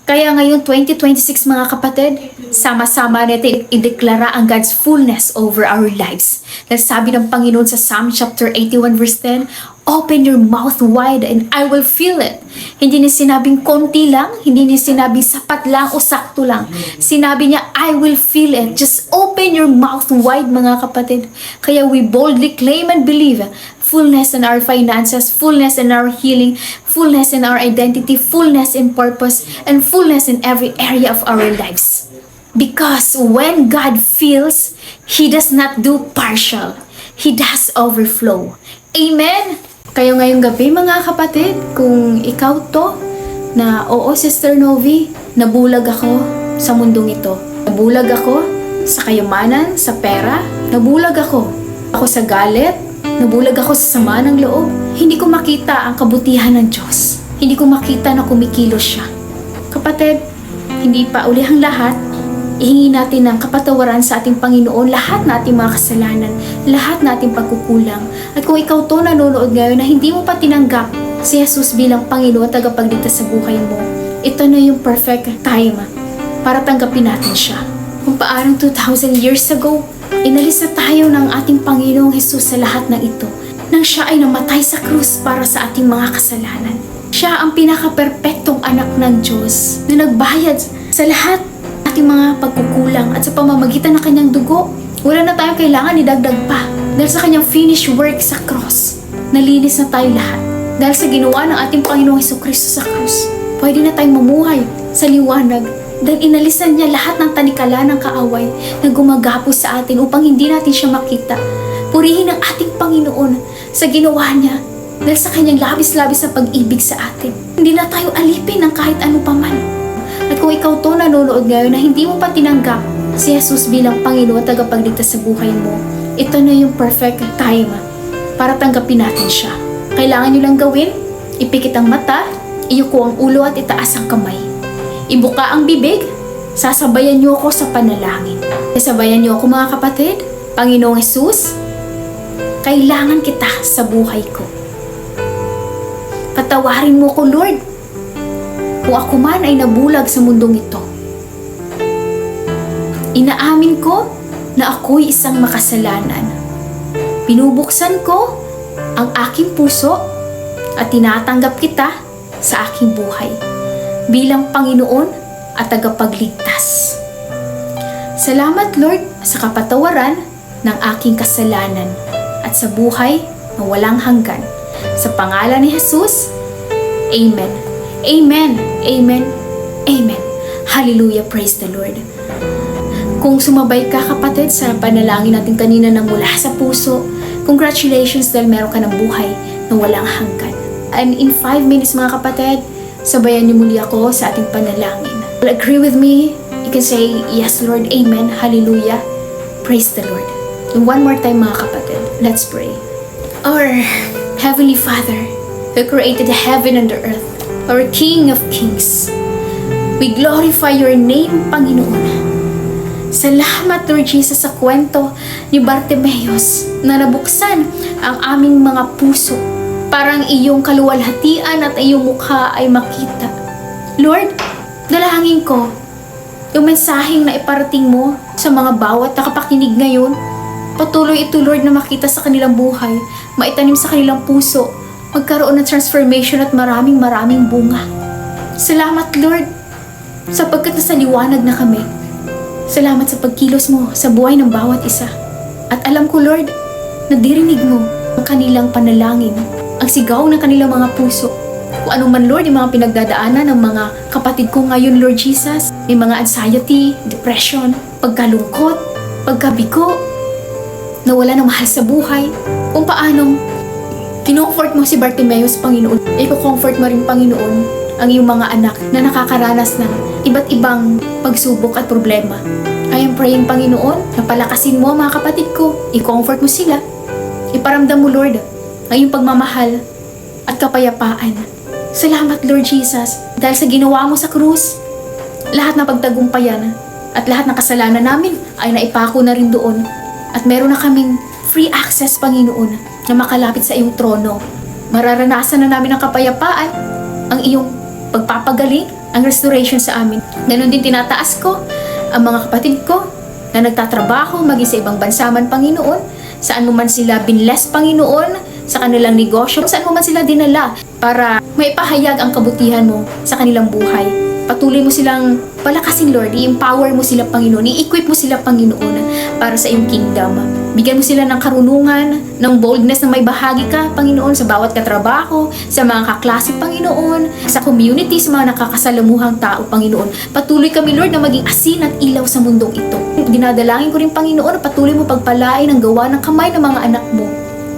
Kaya ngayon 2026 mga kapatid, sama-sama natin ideklara ang God's fullness over our lives. Dahil sabi ng Panginoon sa Psalm chapter 81 verse 10, open your mouth wide and I will fill it. Hindi niya sinabing konti lang, hindi niya sinabing sapat lang o sakto lang. Sinabi niya, I will fill it. Just open your mouth wide mga kapatid. Kaya we boldly claim and believe fullness in our finances, fullness in our healing, fullness in our identity, fullness in purpose, and fullness in every area of our lives. Because when God fills, He does not do partial. He does overflow. Amen! Kayo ngayong gabi mga kapatid, kung ikaw to, na oo Sister Novi, nabulag ako sa mundong ito. Nabulag ako sa kayamanan, sa pera, nabulag ako sa galit, nabulag ako sa sama ng loob. Hindi ko makita ang kabutihan ng Diyos. Hindi ko makita na kumikilos siya. Kapatid, hindi pa ulihang lahat, ihingi natin ng kapatawaran sa ating Panginoon lahat na ating mga kasalanan, lahat na ating pagkukulang. At kung ikaw to nanonood ngayon na hindi mo pa tinanggap si Jesus bilang Panginoon at tagapagligtas sa buhay mo, ito na yung perfect time para tanggapin natin siya. Kung paanong 2,000 years ago, inalis na tayo ng ating Panginoong Jesus sa lahat ng ito, nang siya ay namatay sa krus para sa ating mga kasalanan. Siya ang pinaka-perpektong anak ng Diyos na nagbayad sa lahat ating mga pagkukulang at sa pamamagitan ng kanyang dugo, wala na tayong kailangan idagdag pa. Dahil sa kanyang finished work sa cross, nalinis na tayo lahat. Dahil sa ginawa ng ating Panginoong Hesukristo sa krus, pwede na tayong mamuhay sa liwanag. Dahil inalisan niya lahat ng tanikala ng kaaway na gumagapos sa atin upang hindi natin siya makita. Purihin ang ating Panginoon sa ginawa niya dahil sa kanyang labis-labis na pag-ibig sa atin. Hindi na tayo alipin ng kahit ano paman. At kung ikaw to nanonood ngayon na hindi mo pa tinanggap si Jesus bilang Panginoon at tagapagligtas sa buhay mo, ito na yung perfect time para tanggapin natin siya. Kailangan nyo lang gawin, ipikit ang mata, iyuko ang ulo at itaas ang kamay. Ibuka ang bibig, sasabayan nyo ako sa panalangin. Sasabayan nyo ako mga kapatid, Panginoong Jesus, kailangan kita sa buhay ko. Patawarin mo ko, Lord, kung ako man ay nabulag sa mundong ito. Inaamin ko na ako'y isang makasalanan. Binubuksan ko ang aking puso at tinatanggap kita sa aking buhay bilang Panginoon at tagapagligtas. Salamat, Lord, sa kapatawaran ng aking kasalanan at sa buhay na walang hanggan. Sa pangalan ni Jesus, Amen. Amen. Amen. Amen. Hallelujah. Praise the Lord. Kung sumabay ka kapatid sa panalangin natin kanina ng mula sa puso, congratulations dahil meron ka ng buhay na walang hanggan. And in 5 minutes mga kapatid, sabayan niyo muli ako sa ating panalangin. Will agree with me? You can say, yes Lord, Amen, Hallelujah, praise the Lord. And one more time mga kapatid, let's pray. Our Heavenly Father, who created the heaven and the earth, our King of Kings, we glorify your name, Panginoon. Salamat, Lord Jesus, sa kwento ni Bartimeus na nabuksan ang aming mga puso para ang iyong kaluwalhatian at iyong mukha ay makita. Lord, dalangin ko yung mensaheng na iparating mo sa mga bawat nakapakinig ngayon. Patuloy ito, Lord, na makita sa kanilang buhay, maitanim sa kanilang puso, magkaroon ng transformation at maraming bunga. Salamat, Lord, sapagkat nasa liwanag na kami. Salamat sa pagkilos mo sa buhay ng bawat isa. At alam ko, Lord, na dirinig mo ang kanilang panalangin, ang sigaw ng kanilang mga puso. Kung ano man, Lord, yung mga pinagdadaanan ng mga kapatid ko ngayon, Lord Jesus, may mga anxiety, depression, pagkalungkot, pagkabigo, nawala ng mahal sa buhay, kung paanong kinomfort mo si Bartimeus, Panginoon, i-comfort mo rin, Panginoon, ang iyong mga anak na nakakaranas ng iba't ibang pagsubok at problema. I am praying, Panginoon, na palakasin mo mga kapatid ko, i-comfort mo sila, iparamdam mo, Lord, ang iyong pagmamahal at kapayapaan. Salamat, Lord Jesus, dahil sa ginawa mo sa krus, lahat ng pagtagumpayan at lahat ng kasalanan namin ay naipako na rin doon at meron na kaming free access, Panginoon, na makalapit sa iyong trono. Mararanasan na namin ang kapayapaan, ang iyong pagpapagaling, ang restoration sa amin. Ganon din tinataas ko ang mga kapatid ko na nagtatrabaho maging sa ibang bansa man, Panginoon, saan mo man sila binless, Panginoon, sa kanilang negosyo, saan mo man sila dinala para maipahayag ang kabutihan mo sa kanilang buhay. Patuloy mo silang palakasin, Lord, i-empower mo sila, Panginoon, i-equip mo sila, Panginoon, para sa iyong kingdom. Bigyan mo sila ng karunungan, ng boldness na may bahagi ka, Panginoon, sa bawat katrabaho, sa mga kaklase, Panginoon, sa community, sa mga nakakasalamuhang tao, Panginoon. Patuloy kami, Lord, na maging asin at ilaw sa mundong ito. Dinadalangin ko rin, Panginoon, na patuloy mo pagpalain ang gawa ng kamay ng mga anak mo,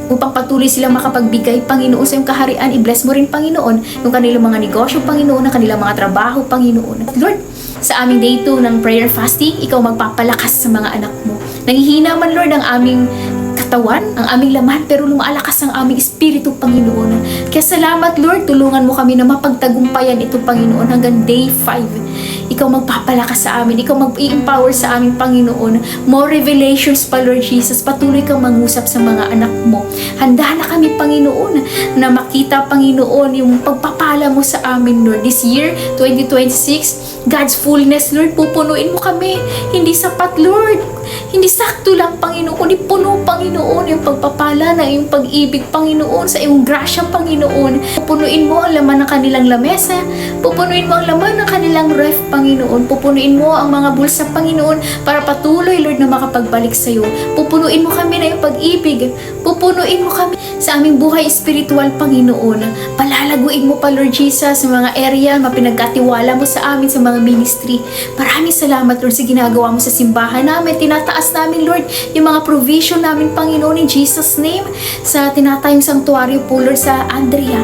upang patuloy silang makapagbigay, Panginoon, sa iyong kaharian. I-bless mo rin, Panginoon, yung kanilang mga negosyo, Panginoon, ang kanilang mga trabaho, Panginoon. At Lord, sa aming day 2 ng prayer fasting, ikaw magpapalakas sa mga anak mo. Nanghihina man, Lord, ang aming katawan, ang aming laman, pero lumalakas ang aming espiritu, Panginoon. Kaya salamat, Lord, tulungan mo kami na mapagtagumpayan ito, Panginoon, hanggang day 5. Ikaw magpapalakas sa amin, ikaw mag-i-empower sa amin, Panginoon. More revelations pa, Lord Jesus. Patuloy kang mangusap sa mga anak mo. Handa na kami, Panginoon, na makita, Panginoon, yung pagpapala mo sa amin, Lord. This year, 2026, God's fullness, Lord, pupunuin mo kami. Hindi sapat, Lord. Hindi sakto lang, Panginoon, kundi puno, Panginoon. Panginoon, yung pagpapala na iyong pag-ibig, Panginoon, sa iyong grasya, Panginoon. Pupunuin mo ang laman ng kanilang lamesa, pupunuin mo ang laman ng kanilang ref, Panginoon. Pupunuin mo ang mga bulsa, Panginoon, para patuloy, Lord, na makapagbalik sa iyo. Pupunuin mo kami na iyong pag-ibig. Pupunuin mo kami sa aming buhay espiritual, Panginoon. Palalaguin mo pa, Lord Jesus, sa mga area na pinagkatiwala mo sa amin sa mga ministry. Maraming salamat, Lord, sa ginagawa mo sa simbahan namin. Tinataas namin, Lord, yung mga provision namin, Panginoon, in Jesus' name. Sa tinatayong sanctuaryo po, Lord, sa Andrea.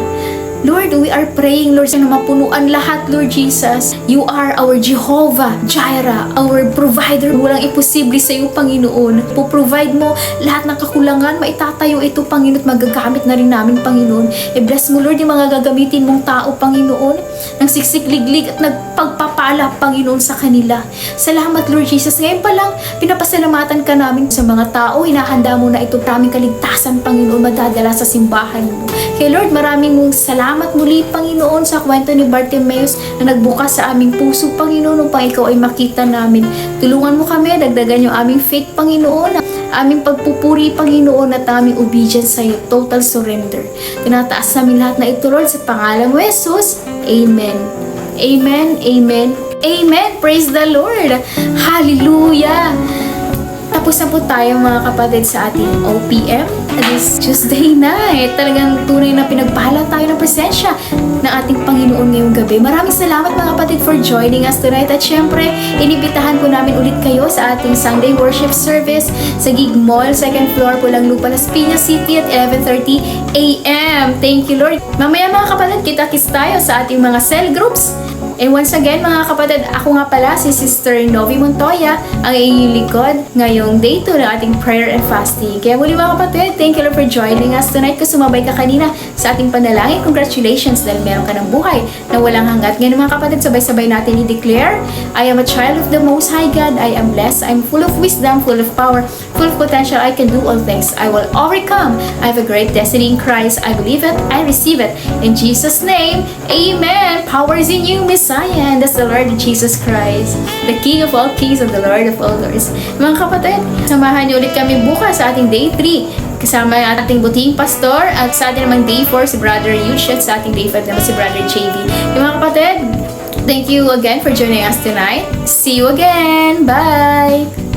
Lord, we are praying, Lord, na mapunuan lahat, Lord Jesus. You are our Jehovah Jireh, our provider. Walang imposible sa iyo, Panginoon. Po-provide mo lahat ng kakulangan, maitatayo ito, Panginoon, at magagamit na rin namin, Panginoon. I-bless mo, Lord, yung mga gagamitin mong tao, Panginoon, ng siksik-liglig at nagpagpapala, Panginoon, sa kanila. Salamat, Lord Jesus. Ngayon pa lang, pinapasalamatan ka namin sa mga tao. Hinahanda mo na ito, maraming kaligtasan, Panginoon, madadala sa simbahan mo. Kaya, Lord, maraming mong salamat muli, Panginoon, sa kwento ni Bartimeus na nagbukas sa aming puso, Panginoon, upang ikaw ay makita namin. Tulungan mo kami, dagdagan yung aming faith, Panginoon, aming pagpupuri, Panginoon, at aming obedience sa iyo, total surrender. Tinataas namin lahat na ito, Lord, sa pangalan mo, Jesus. Amen. Amen. Amen. Amen. Praise the Lord. Hallelujah. Tapos na po tayo, mga kapatid, sa ating OPM this Tuesday night. Talagang tunay na pinagpala tayo ng presensya ng ating Panginoon ngayong gabi. Maraming salamat, mga kapatid, for joining us tonight. At syempre, inibitahan po namin ulit kayo sa ating Sunday worship service sa Gig Mall, 2nd floor, Pulang Lupa, Las Piñas City at 11:30 a.m. Thank you, Lord. Mamaya, mga kapatid, kita-kits tayo sa ating mga cell groups. And once again, mga kapatid, ako nga pala si Sister Novi Montoya, ang inyong likod ngayong day 2 ng ating prayer and fasting. Kaya muli, mga kapatid, thank you, Lord, for joining us tonight. Kung sumabay ka kanina sa ating panalangin, congratulations dahil meron ka ng buhay na walang hanggat. Ngayon, mga kapatid, sabay-sabay natin i-declare, I am a child of the Most High God. I am blessed. I'm full of wisdom, full of power, full of potential. I can do all things. I will overcome. I have a great destiny in Christ. I believe it. I receive it. In Jesus' name, amen. Power is in you, Messiah. And that's the Lord Jesus Christ, the King of all kings and the Lord of all lords. Mga kapatid, samahan niyo ulit kami bukas sa ating day 3. Kasama ang ating buting pastor at sa ating namang day 4 si Brother Yush at sa ating day 5 naman si Brother JV. Mga kapatid, thank you again for joining us tonight. See you again. Bye!